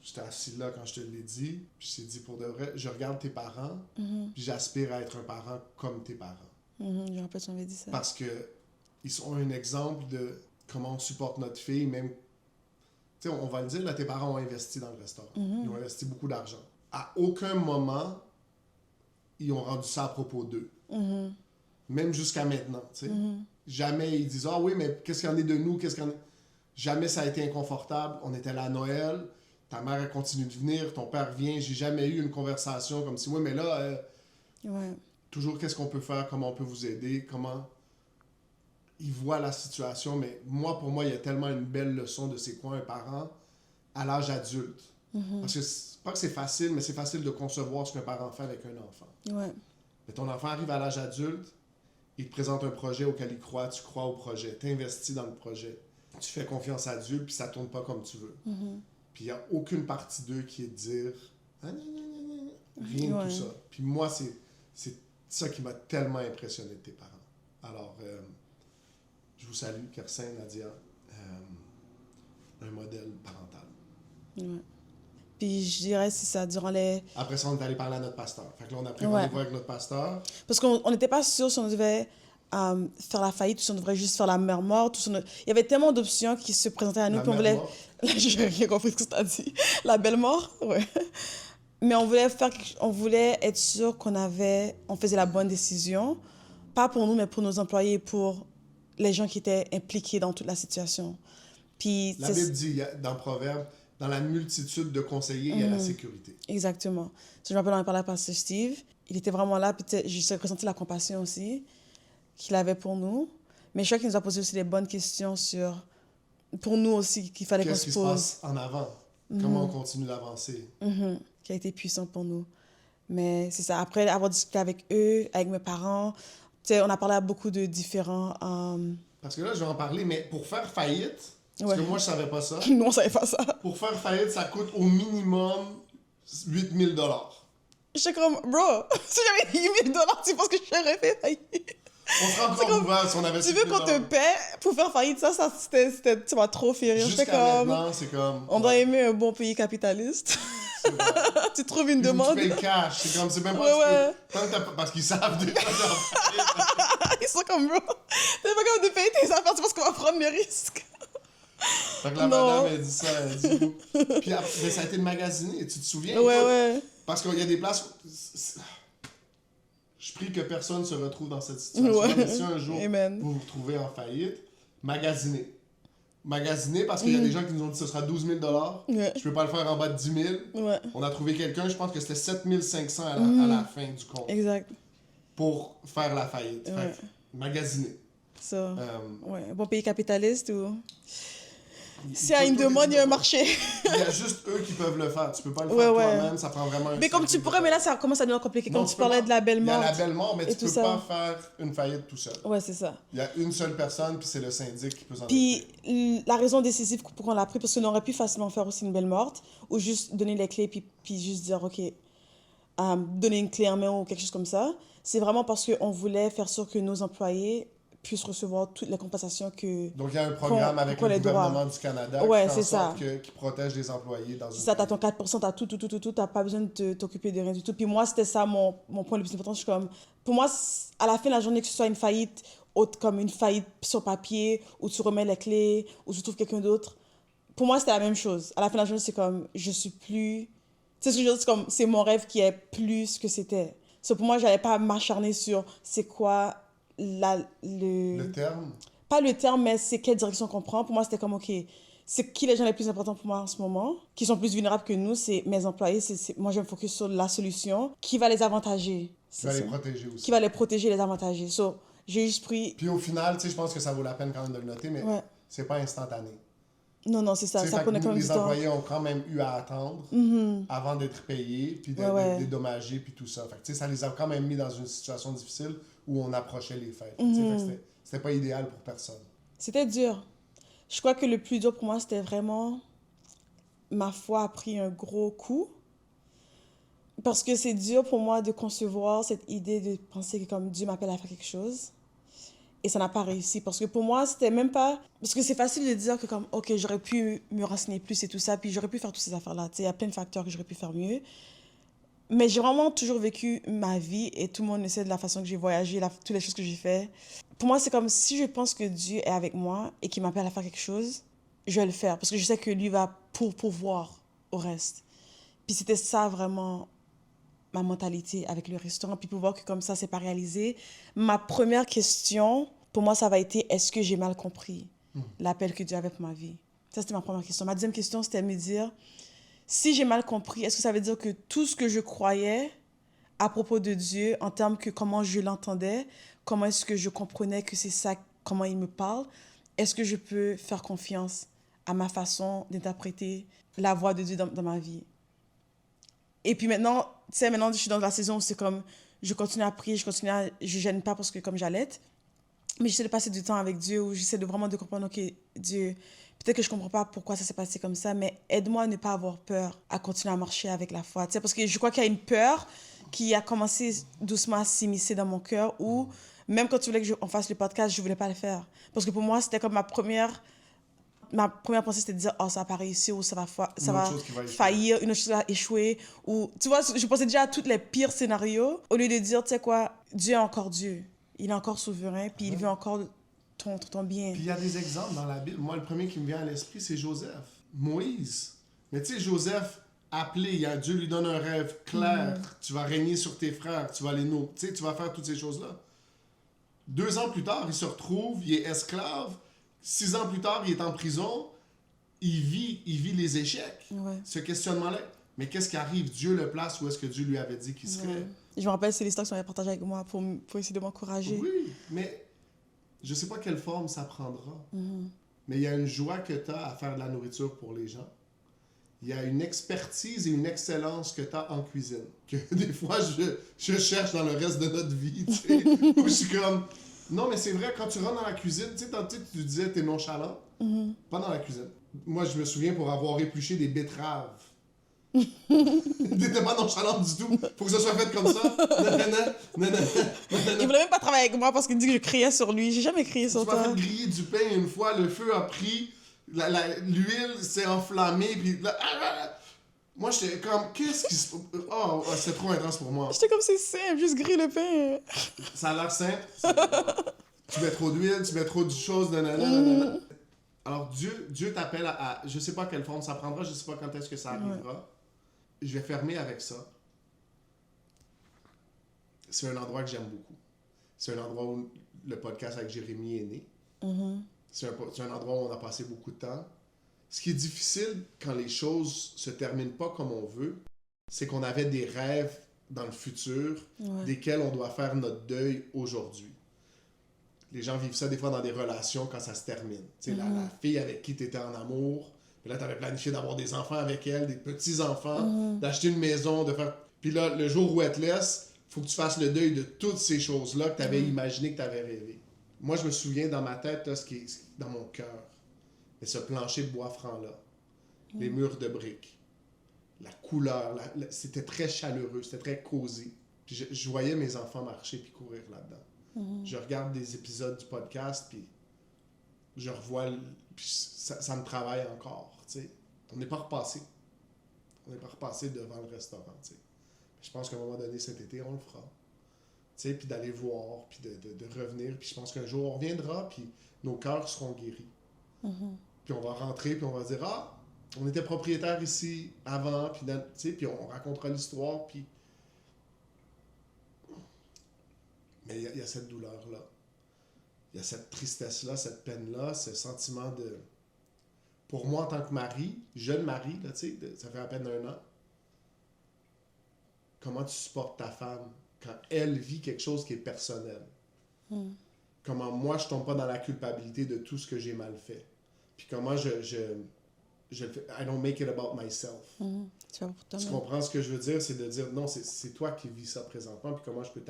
j'étais assis là quand je te l'ai dit, puis je t'ai dit pour de vrai, je regarde tes parents, puis j'aspire à être un parent comme tes parents. Je me rappelle, tu m'avais dit ça. Parce que ils sont un exemple de comment on supporte notre fille, même... Tu sais, on va le dire, là, tes parents ont investi dans le restaurant. Ils ont investi beaucoup d'argent. À aucun moment, ils ont rendu ça à propos d'eux. même jusqu'à maintenant, tu sais. Jamais ils disent « Ah oui, mais qu'est-ce qu'il y en est de nous? Qu'est-ce qu'il y en est? » Jamais ça a été inconfortable. On était là à Noël, ta mère, elle continue de venir, ton père vient. J'ai jamais eu une conversation comme si « Oui, mais là, Ouais. toujours qu'est-ce qu'on peut faire, comment on peut vous aider, comment... » Ils voient la situation, mais pour moi, il y a tellement une belle leçon de c'est quoi un parent à l'âge adulte. Parce que c'est pas que c'est facile, mais c'est facile de concevoir ce qu'un parent fait avec un enfant. Ouais. Mais ton enfant arrive à l'âge adulte, il te présente un projet auquel il croit, tu crois au projet, tu investis dans le projet, tu fais confiance à Dieu, puis ça tourne pas comme tu veux. Puis il n'y a aucune partie d'eux qui est de dire ah, non, non, non, non. Rien de tout ça. Puis moi, c'est ça qui m'a tellement impressionné de tes parents. Alors, je vous salue, Kersin, Nadia, un modèle parental. Ouais. Puis je dirais, c'est ça, durant les... Après ça, on est allé parler à notre pasteur. Fait que là, on a pris rendez-vous avec notre pasteur. Parce qu'on n'était pas sûr si on devait faire la faillite ou si on devrait juste faire la mère morte. Ou si il y avait tellement d'options qui se présentaient à nous. Puis on voulait... J'ai rien compris ce que tu as dit. La belle mort, ouais. Mais on voulait être sûr on faisait la bonne décision. Pas pour nous, mais pour nos employés et pour les gens qui étaient impliqués dans toute la situation. Puis la Bible dit dans Proverbe, dans la multitude de conseillers, il y a la sécurité. Exactement. Je me rappelle, on a parlé à Pasteur Steve. Il était vraiment là. Peut-être, j'ai ressenti la compassion aussi qu'il avait pour nous. Mais je crois qu'il nous a posé aussi des bonnes questions pour nous aussi, qu'il fallait qu'on se pose. Qu'est-ce qui se passe en avant? Comment on continue d'avancer? Qui a été puissant pour nous. Mais c'est ça. Après avoir discuté avec eux, avec mes parents, on a parlé à beaucoup de différents... Parce que là, je vais en parler, mais pour faire faillite... Parce que moi, je savais pas ça. Nous, on savait pas ça. Pour faire faillite, ça coûte au minimum 8 000 $. J'étais comme, bro, si j'avais 8 000 $, tu penses que je serais fait faillite? On serait encore ouvert si on avait 6 000 $. Tu veux qu'on te paie pour faire faillite? Ça c'était, tu m'as trop fait rire. Jusqu'à maintenant, c'est comme... On doit aimer un bon pays capitaliste. Tu trouves une demande. Tu payes cash. C'est comme, c'est même pas... Parce qu'ils savent déjà. Ils sont comme, bro, t'es pas capable de payer tes affaires, tu penses qu'on va prendre le risque? Fait que la madame, elle dit ça, elle dit... Puis après, mais ça a été magasiné, tu te souviens? Ouais. Parce qu'il y a des places... Je prie que personne se retrouve dans cette situation. Mais si un jour, vous vous retrouvez en faillite, magasinez. Magasinez parce qu'il y a des gens qui nous ont dit que ce sera 12 000 $. Je peux pas le faire en bas de 10 000. On a trouvé quelqu'un, je pense que c'était 7 500 à la fin du compte. Exact. Pour faire la faillite. Fait que, magasinez. Ça. Un bon pays capitaliste ou... S'il y a une demande, il y a un marché. Il y a juste eux qui peuvent le faire. Tu peux pas le faire toi-même, ça prend vraiment un... Mais comme tu pourrais, mais là, ça commence à devenir compliqué. Comme tu parlais de la belle mort. Il y a la belle mort, mais tu peux pas faire une faillite tout seul. Ouais, c'est ça. Il y a une seule personne, puis c'est le syndic qui peut s'en occuper. Puis la raison décisive pour qu'on l'a pris, parce qu'on aurait pu facilement faire aussi une belle morte, ou juste donner les clés, puis juste dire, OK, donner une clé en main ou quelque chose comme ça. C'est vraiment parce qu'on voulait faire sûr que nos employés puissent recevoir toutes les compensations que... Donc, il y a un programme avec le gouvernement du Canada qui protège les employés dans une... C'est ça, t'as ton 4%, t'as tout, t'as pas besoin de t'occuper de rien du tout. Puis moi, c'était ça mon point le plus important. Je suis comme... Pour moi, à la fin de la journée, que ce soit une faillite comme une faillite sur papier, où tu remets les clés, où tu trouves quelqu'un d'autre, pour moi, c'était la même chose. À la fin de la journée, c'est comme, je suis plus... Tu sais ce que je veux dire? C'est comme, c'est mon rêve qui est plus que c'était. Pour moi, j'allais pas m'acharner sur c'est quoi... Le terme? Pas le terme, mais c'est quelle direction qu'on prend. Pour moi, c'était comme, OK, c'est qui les gens les plus importants pour moi en ce moment, qui sont plus vulnérables que nous, c'est mes employés. Moi, je me focus sur la solution. Qui va les avantager? Qui va les protéger aussi. Qui va les protéger, les avantager. J'ai juste pris... Puis au final, tu sais, je pense que ça vaut la peine quand même de le noter, mais c'est pas instantané. Non, c'est ça. Ça prenait quand même du temps. Les employés ont quand même eu à attendre avant d'être payés, puis d'être dédommagés, puis tout ça. Fait que, tu sais, ça les a quand même mis dans une situation difficile où on approchait les fêtes. C'était pas idéal pour personne. C'était dur. Je crois que le plus dur pour moi, c'était vraiment... Ma foi a pris un gros coup. Parce que c'est dur pour moi de concevoir cette idée de penser que comme Dieu m'appelle à faire quelque chose. Et ça n'a pas réussi. Parce que pour moi, c'était même pas... Parce que c'est facile de dire que comme, OK, j'aurais pu me renseigner plus et tout ça, puis j'aurais pu faire toutes ces affaires-là. Tu sais, il y a plein de facteurs que j'aurais pu faire mieux. Mais j'ai vraiment toujours vécu ma vie et tout le monde essaie de la façon que j'ai voyagé, toutes les choses que j'ai fait. Pour moi, c'est comme si je pense que Dieu est avec moi et qu'il m'appelle à faire quelque chose, je vais le faire. Parce que je sais que lui va pourvoir au reste. Puis c'était ça vraiment ma mentalité avec le restaurant, puis pour voir que comme ça, c'est pas réalisé. Ma première question, pour moi, ça va être, est-ce que j'ai mal compris l'appel que Dieu avait pour ma vie? Ça, c'était ma première question. Ma deuxième question, c'était de me dire, si j'ai mal compris, est-ce que ça veut dire que tout ce que je croyais à propos de Dieu, en termes que comment je l'entendais, comment est-ce que je comprenais que c'est ça, comment il me parle, est-ce que je peux faire confiance à ma façon d'interpréter la voix de Dieu dans ma vie? Et puis maintenant, tu sais, maintenant, je suis dans la saison où c'est comme, je continue à prier, je gêne pas parce que comme j'allaite, mais j'essaie de passer du temps avec Dieu, où j'essaie de vraiment de comprendre, ok, Dieu, peut-être que je comprends pas pourquoi ça s'est passé comme ça, mais aide-moi à ne pas avoir peur, à continuer à marcher avec la foi, tu sais, parce que je crois qu'il y a une peur qui a commencé doucement à s'immiscer dans mon cœur, où même quand tu voulais qu'on fasse le podcast, je voulais pas le faire. Parce que pour moi, c'était comme ma première pensée, c'était de dire, oh, ça va pas réussir, ou ça va faillir, une autre chose va échouer. Ou, tu vois, je pensais déjà à tous les pires scénarios, au lieu de dire, tu sais quoi, Dieu est encore Dieu. Il est encore souverain, puis il veut encore ton bien. Puis il y a des exemples dans la Bible. Moi, le premier qui me vient à l'esprit, c'est Joseph. Moïse. Mais tu sais, Joseph, appelé, Dieu lui donne un rêve clair. Tu vas régner sur tes frères, tu vas les nourrir, tu sais, tu vas faire toutes ces choses-là. 2 ans plus tard, il se retrouve, il est esclave. 6 ans plus tard, il est en prison. Il vit les échecs. Ouais. Ce questionnement-là. Mais qu'est-ce qui arrive? Dieu le place où est-ce que Dieu lui avait dit qu'il serait? Ouais. Je me rappelle, c'est l'histoire que tu m'avais partagée avec moi pour essayer de m'encourager. Oui, mais je sais pas quelle forme ça prendra. Mais il y a une joie que tu as à faire de la nourriture pour les gens. Il y a une expertise et une excellence que tu as en cuisine. Que des fois, je cherche dans le reste de notre vie. Tu sais, où je suis comme... Non, mais c'est vrai, quand tu rentres dans la cuisine, tu sais, tu disais t'es nonchalant. Pas dans la cuisine. Moi, je me souviens pour avoir épluché des betteraves. T'étais pas nonchalant du tout. Faut que ça soit fait comme ça. Il voulait même pas travailler avec moi parce qu'il dit que je criais sur lui. J'ai jamais crié sur Tu m'as toi. fait griller du pain une fois, le feu a pris, l'huile s'est enflammée, puis moi j'étais comme, qu'est-ce qui se... Oh, c'est trop intense pour moi. J'étais comme, c'est simple, juste griller le pain. Ça a l'air simple. Tu mets trop d'huile, tu mets trop de choses, nanana. Alors Dieu t'appelle à... Je sais pas quelle forme ça prendra, je sais pas quand est-ce que ça arrivera. Je vais fermer avec ça. C'est un endroit que j'aime beaucoup. C'est un endroit où le podcast avec Jérémy est né. C'est un endroit où on a passé beaucoup de temps. Ce qui est difficile quand les choses se terminent pas comme on veut, c'est qu'on avait des rêves dans le futur desquels on doit faire notre deuil aujourd'hui. Les gens vivent ça des fois dans des relations quand ça se termine. Tu sais, la fille avec qui tu étais en amour, puis là, tu avais planifié d'avoir des enfants avec elle, des petits-enfants, d'acheter une maison, de faire... Puis là, le jour où elle te laisse, il faut que tu fasses le deuil de toutes ces choses-là que tu avais imaginées, que tu avais rêvé. Moi, je me souviens dans ma tête, là, ce qui est dans mon cœur, mais ce plancher de bois franc-là, les murs de briques, la couleur, c'était très chaleureux, c'était très cosy. Puis je voyais mes enfants marcher puis courir là-dedans. Je regarde des épisodes du podcast, puis je revois, puis ça me travaille encore, tu sais. On n'est pas repassé. On n'est pas repassé devant le restaurant, tu sais. Je pense qu'à un moment donné, cet été, on le fera. Tu sais, puis d'aller voir, puis de revenir. Puis je pense qu'un jour, on reviendra, puis nos cœurs seront guéris. Puis on va rentrer, puis on va dire, ah, on était propriétaire ici avant, puis tu sais, puis on racontera l'histoire, puis... Mais il y a cette douleur-là. Il y a cette tristesse-là, cette peine-là, ce sentiment de... Pour moi, en tant que mari, jeune mari, là, tu sais, ça fait à peine 1 an, comment tu supportes ta femme quand elle vit quelque chose qui est personnel? Comment moi, je tombe pas dans la culpabilité de tout ce que j'ai mal fait? Puis comment je le fais? I don't make it about myself. Tu comprends ce que je veux dire? C'est de dire, non, c'est toi qui vis ça présentement, puis comment je peux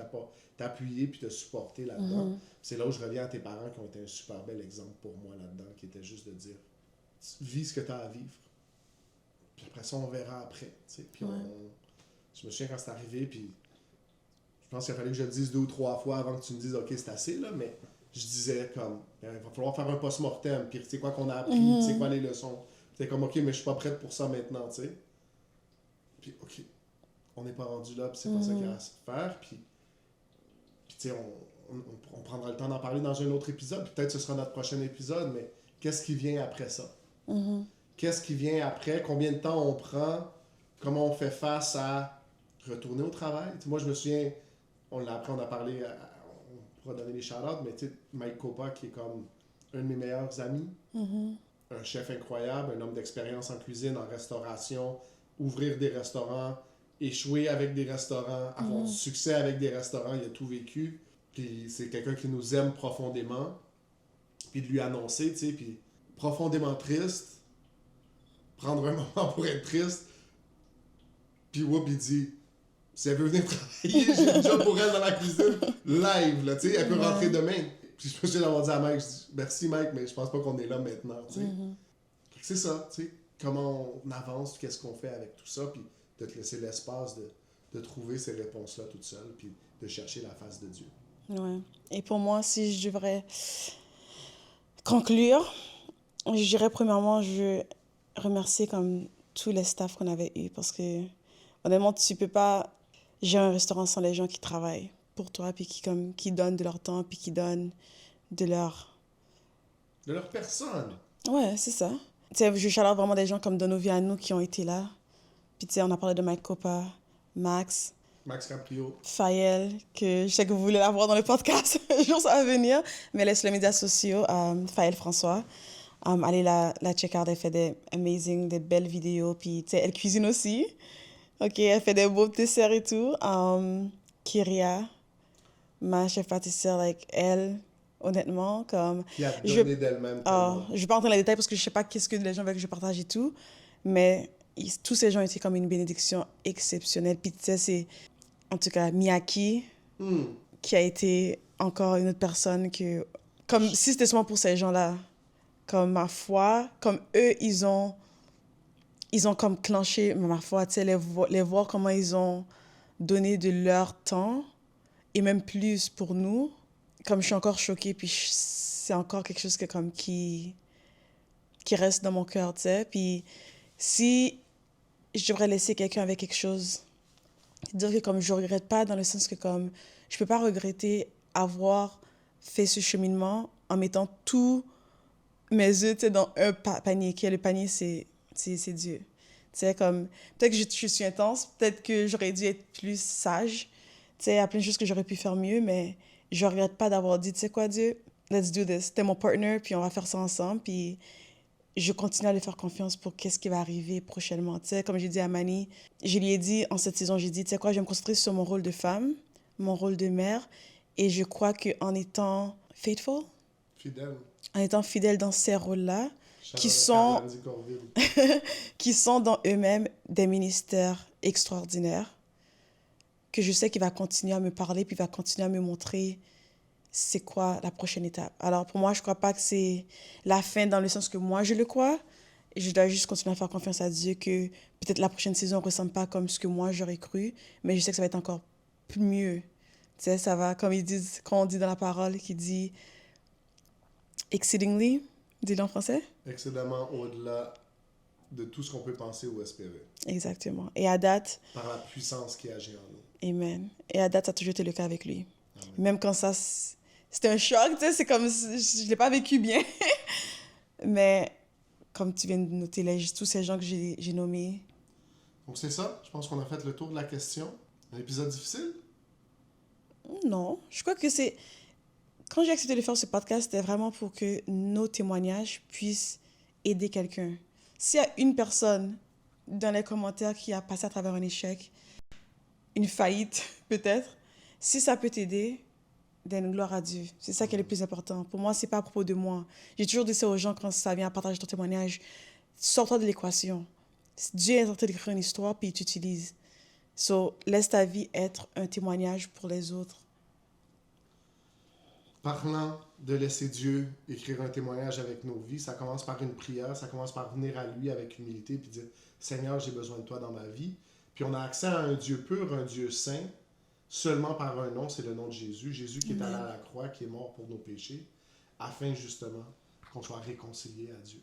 t'appuyer puis te supporter là-dedans. C'est là où je reviens à tes parents qui ont été un super bel exemple pour moi là-dedans, qui était juste de dire, vis ce que tu as à vivre. Puis après ça, on verra après. Puis je me souviens quand c'est arrivé, puis je pense qu'il fallait que je le dise 2 ou 3 fois avant que tu me dises, OK, c'est assez, là, mais je disais comme, il va falloir faire un post-mortem, puis tu sais quoi qu'on a appris, tu sais quoi les leçons. C'était comme, OK, mais je suis pas prête pour ça maintenant, tu sais. Puis, OK, on n'est pas rendu là, puis c'est pas ça qu'il y a à se faire, puis tu sais, on prendra le temps d'en parler dans un autre épisode, puis peut-être ce sera notre prochain épisode, mais qu'est-ce qui vient après ça? Qu'est-ce qui vient après? Combien de temps on prend? Comment on fait face à retourner au travail. T'sais, moi, je me souviens, on a parlé, on pourra donner des shout-outs, mais tu sais, Mike Copa, qui est comme un de mes meilleurs amis, un chef incroyable, un homme d'expérience en cuisine, en restauration, ouvrir des restaurants, échouer avec des restaurants, avoir du succès avec des restaurants, il a tout vécu. Puis c'est quelqu'un qui nous aime profondément. Puis de lui annoncer, tu sais, puis profondément triste, prendre un moment pour être triste, puis whoop, il dit, si elle veut venir travailler, j'ai un job pour elle dans la cuisine, live, là, tu sais, elle peut rentrer demain. Puis je me suis d'avoir dit à Mike, je dis, merci Mike, mais je pense pas qu'on est là maintenant, tu sais. C'est ça, tu sais, comment on avance, qu'est-ce qu'on fait avec tout ça, puis de te laisser l'espace de trouver ces réponses-là toute seule, puis de chercher la face de Dieu. Ouais. Et pour moi, si je devrais conclure, je dirais premièrement, je veux remercier comme tous les staffs qu'on avait eus parce que honnêtement, tu peux pas gérer un restaurant sans les gens qui travaillent pour toi puis qui donnent de leur temps puis qui donnent de leur... De leur personne. Ouais, c'est ça. Tu sais, je chaleur vraiment des gens comme Donoviano qui ont été là. Puis tu sais, on a parlé de Mike Copa, Max Caprio. Faël, que je sais que vous voulez l'avoir dans le podcast, un jour ça va venir, mais elle est sur les médias sociaux, Faël François. Allez la check out, elle fait des belles vidéos, puis tu sais, elle cuisine aussi. Ok, elle fait des beaux desserts et tout. Kyria, ma chef pâtissière, like, elle, honnêtement, comme... Qui a donné d'elle-même. Je vais pas entrer dans les détails parce que je sais pas qu'est-ce que les gens veulent que je partage et tout, mais tous ces gens étaient comme une bénédiction exceptionnelle. Puis tu sais, c'est, en tout cas, Miyaki, qui a été encore une autre personne que... Comme si c'était seulement pour ces gens-là. Comme ma foi, comme eux, ils ont comme clenché ma foi, tu sais, les voir comment ils ont donné de leur temps et même plus pour nous. Comme je suis encore choquée, puis c'est encore quelque chose qui reste dans mon cœur, tu sais. Puis si je devrais laisser quelqu'un avec quelque chose, dire que comme je regrette pas dans le sens que comme je peux pas regretter avoir fait ce cheminement en mettant tous mes œufs, tu sais, dans un panier. Le panier, c'est Dieu. Tu sais, comme, peut-être que je suis intense, peut-être que j'aurais dû être plus sage. Tu sais, il y a plein de choses que j'aurais pu faire mieux, mais je regrette pas d'avoir dit, tu sais quoi, Dieu, let's do this. T'es mon partner, puis on va faire ça ensemble, puis je continue à lui faire confiance pour qu'est-ce qui va arriver prochainement. Tu sais, comme j'ai dit à Mani, je lui ai dit, en cette saison, j'ai dit, tu sais quoi, je vais me concentrer sur mon rôle de femme, mon rôle de mère, et je crois qu'en étant faithful, en étant fidèle dans ces rôles-là, qui sont dans eux-mêmes des ministères extraordinaires, que je sais qu'il va continuer à me parler, puis il va continuer à me montrer c'est quoi la prochaine étape. Alors pour moi, je ne crois pas que c'est la fin dans le sens que moi, je le crois. Je dois juste continuer à faire confiance à Dieu que peut-être la prochaine saison ne ressemble pas comme ce que moi, j'aurais cru, mais je sais que ça va être encore plus mieux. Tu sais, ça va, comme ils disent, quand on dit dans la parole, qui dit exceedingly, dis-le en français. Excédemment au-delà de tout ce qu'on peut penser ou espérer. Exactement. Et à date... Par la puissance qui agit en nous. Amen. Et à date, ça a toujours été le cas avec lui. Amen. Même quand ça... C'était un choc, tu sais, c'est comme... Je ne l'ai pas vécu bien. Mais comme tu viens de noter, là, tous ces gens que j'ai nommés... Donc c'est ça. Je pense qu'on a fait le tour de la question. Un épisode difficile? Non. Je crois que c'est... Quand j'ai accepté de faire ce podcast, c'était vraiment pour que nos témoignages puissent aider quelqu'un. S'il y a une personne dans les commentaires qui a passé à travers un échec, une faillite peut-être, si ça peut t'aider, donne gloire à Dieu. C'est ça qui est le plus important. Pour moi, c'est pas à propos de moi. J'ai toujours dit ça aux gens quand ça vient à partager ton témoignage. Sors-toi de l'équation. Dieu est en train d'écrire une histoire, puis il t'utilise. So, laisse ta vie être un témoignage pour les autres. Parlant de laisser Dieu écrire un témoignage avec nos vies, ça commence par une prière, ça commence par venir à lui avec humilité, puis dire « Seigneur, j'ai besoin de toi dans ma vie ». Puis on a accès à un Dieu pur, un Dieu saint, seulement par un nom, c'est le nom de Jésus. Jésus qui est allé à la croix, qui est mort pour nos péchés, afin justement qu'on soit réconcilié à Dieu.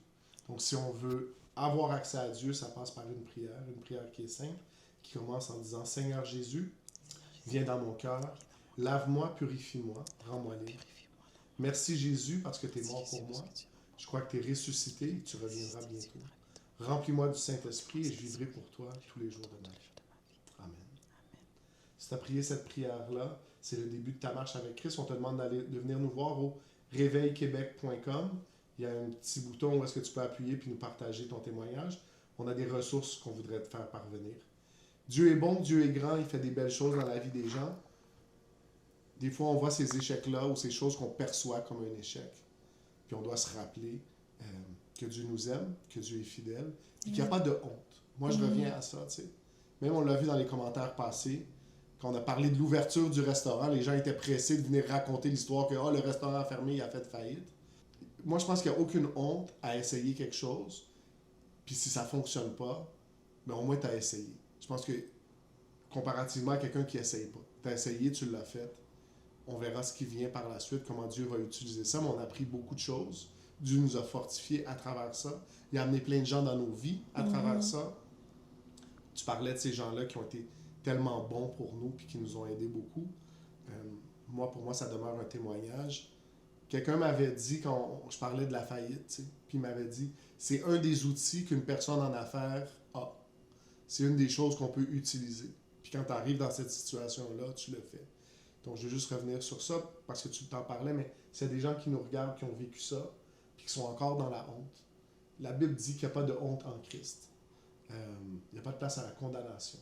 Donc si on veut avoir accès à Dieu, ça passe par une prière qui est simple, qui commence en disant « Seigneur Jésus, viens dans mon cœur, lave-moi, purifie-moi, rends-moi libre. Merci Jésus parce que tu es mort pour moi. Je crois que tu es ressuscité et tu reviendras bientôt. Remplis-moi du Saint-Esprit et je vivrai pour toi tous les jours de ma vie. Amen. Si tu as prié cette prière-là, c'est le début de ta marche avec Christ. On te demande de venir nous voir au réveilquebec.com. Il y a un petit bouton où est-ce que tu peux appuyer puis nous partager ton témoignage. On a des ressources qu'on voudrait te faire parvenir. Dieu est bon, Dieu est grand, il fait des belles choses dans la vie des gens. Des fois, on voit ces échecs-là ou ces choses qu'on perçoit comme un échec. Puis on doit se rappeler que Dieu nous aime, que Dieu est fidèle, et qu'il n'y a pas de honte. Moi, je reviens à ça, tu sais. Même on l'a vu dans les commentaires passés, quand on a parlé de l'ouverture du restaurant, les gens étaient pressés de venir raconter l'histoire que le restaurant a fermé, il a fait faillite. Moi, je pense qu'il n'y a aucune honte à essayer quelque chose, puis si ça ne fonctionne pas, ben au moins tu as essayé. Je pense que, comparativement à quelqu'un qui n'essaye pas, tu as essayé, tu l'as fait. On verra ce qui vient par la suite, comment Dieu va utiliser ça, mais on a appris beaucoup de choses. Dieu nous a fortifiés à travers ça. Il a amené plein de gens dans nos vies à travers ça. Tu parlais de ces gens-là qui ont été tellement bons pour nous puis qui nous ont aidés beaucoup. Pour moi, ça demeure un témoignage. Quelqu'un m'avait dit, quand je parlais de la faillite, puis il m'avait dit, c'est un des outils qu'une personne en affaires a. C'est une des choses qu'on peut utiliser. Puis quand tu arrives dans cette situation-là, tu le fais. Donc, je veux juste revenir sur ça, parce que tu t'en parlais, mais c'est des gens qui nous regardent, qui ont vécu ça, puis qui sont encore dans la honte. La Bible dit qu'il n'y a pas de honte en Christ. Il n'y a pas de place à la condamnation.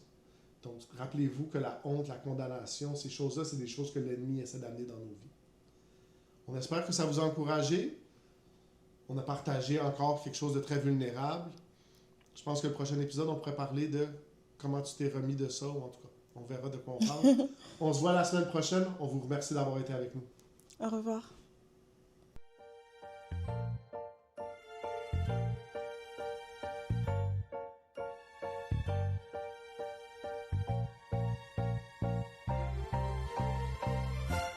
Donc, rappelez-vous que la honte, la condamnation, ces choses-là, c'est des choses que l'ennemi essaie d'amener dans nos vies. On espère que ça vous a encouragé. On a partagé encore quelque chose de très vulnérable. Je pense que le prochain épisode, on pourrait parler de comment tu t'es remis de ça, ou en tout cas, on verra de quoi on parle. On se voit la semaine prochaine. On vous remercie d'avoir été avec nous. Au revoir.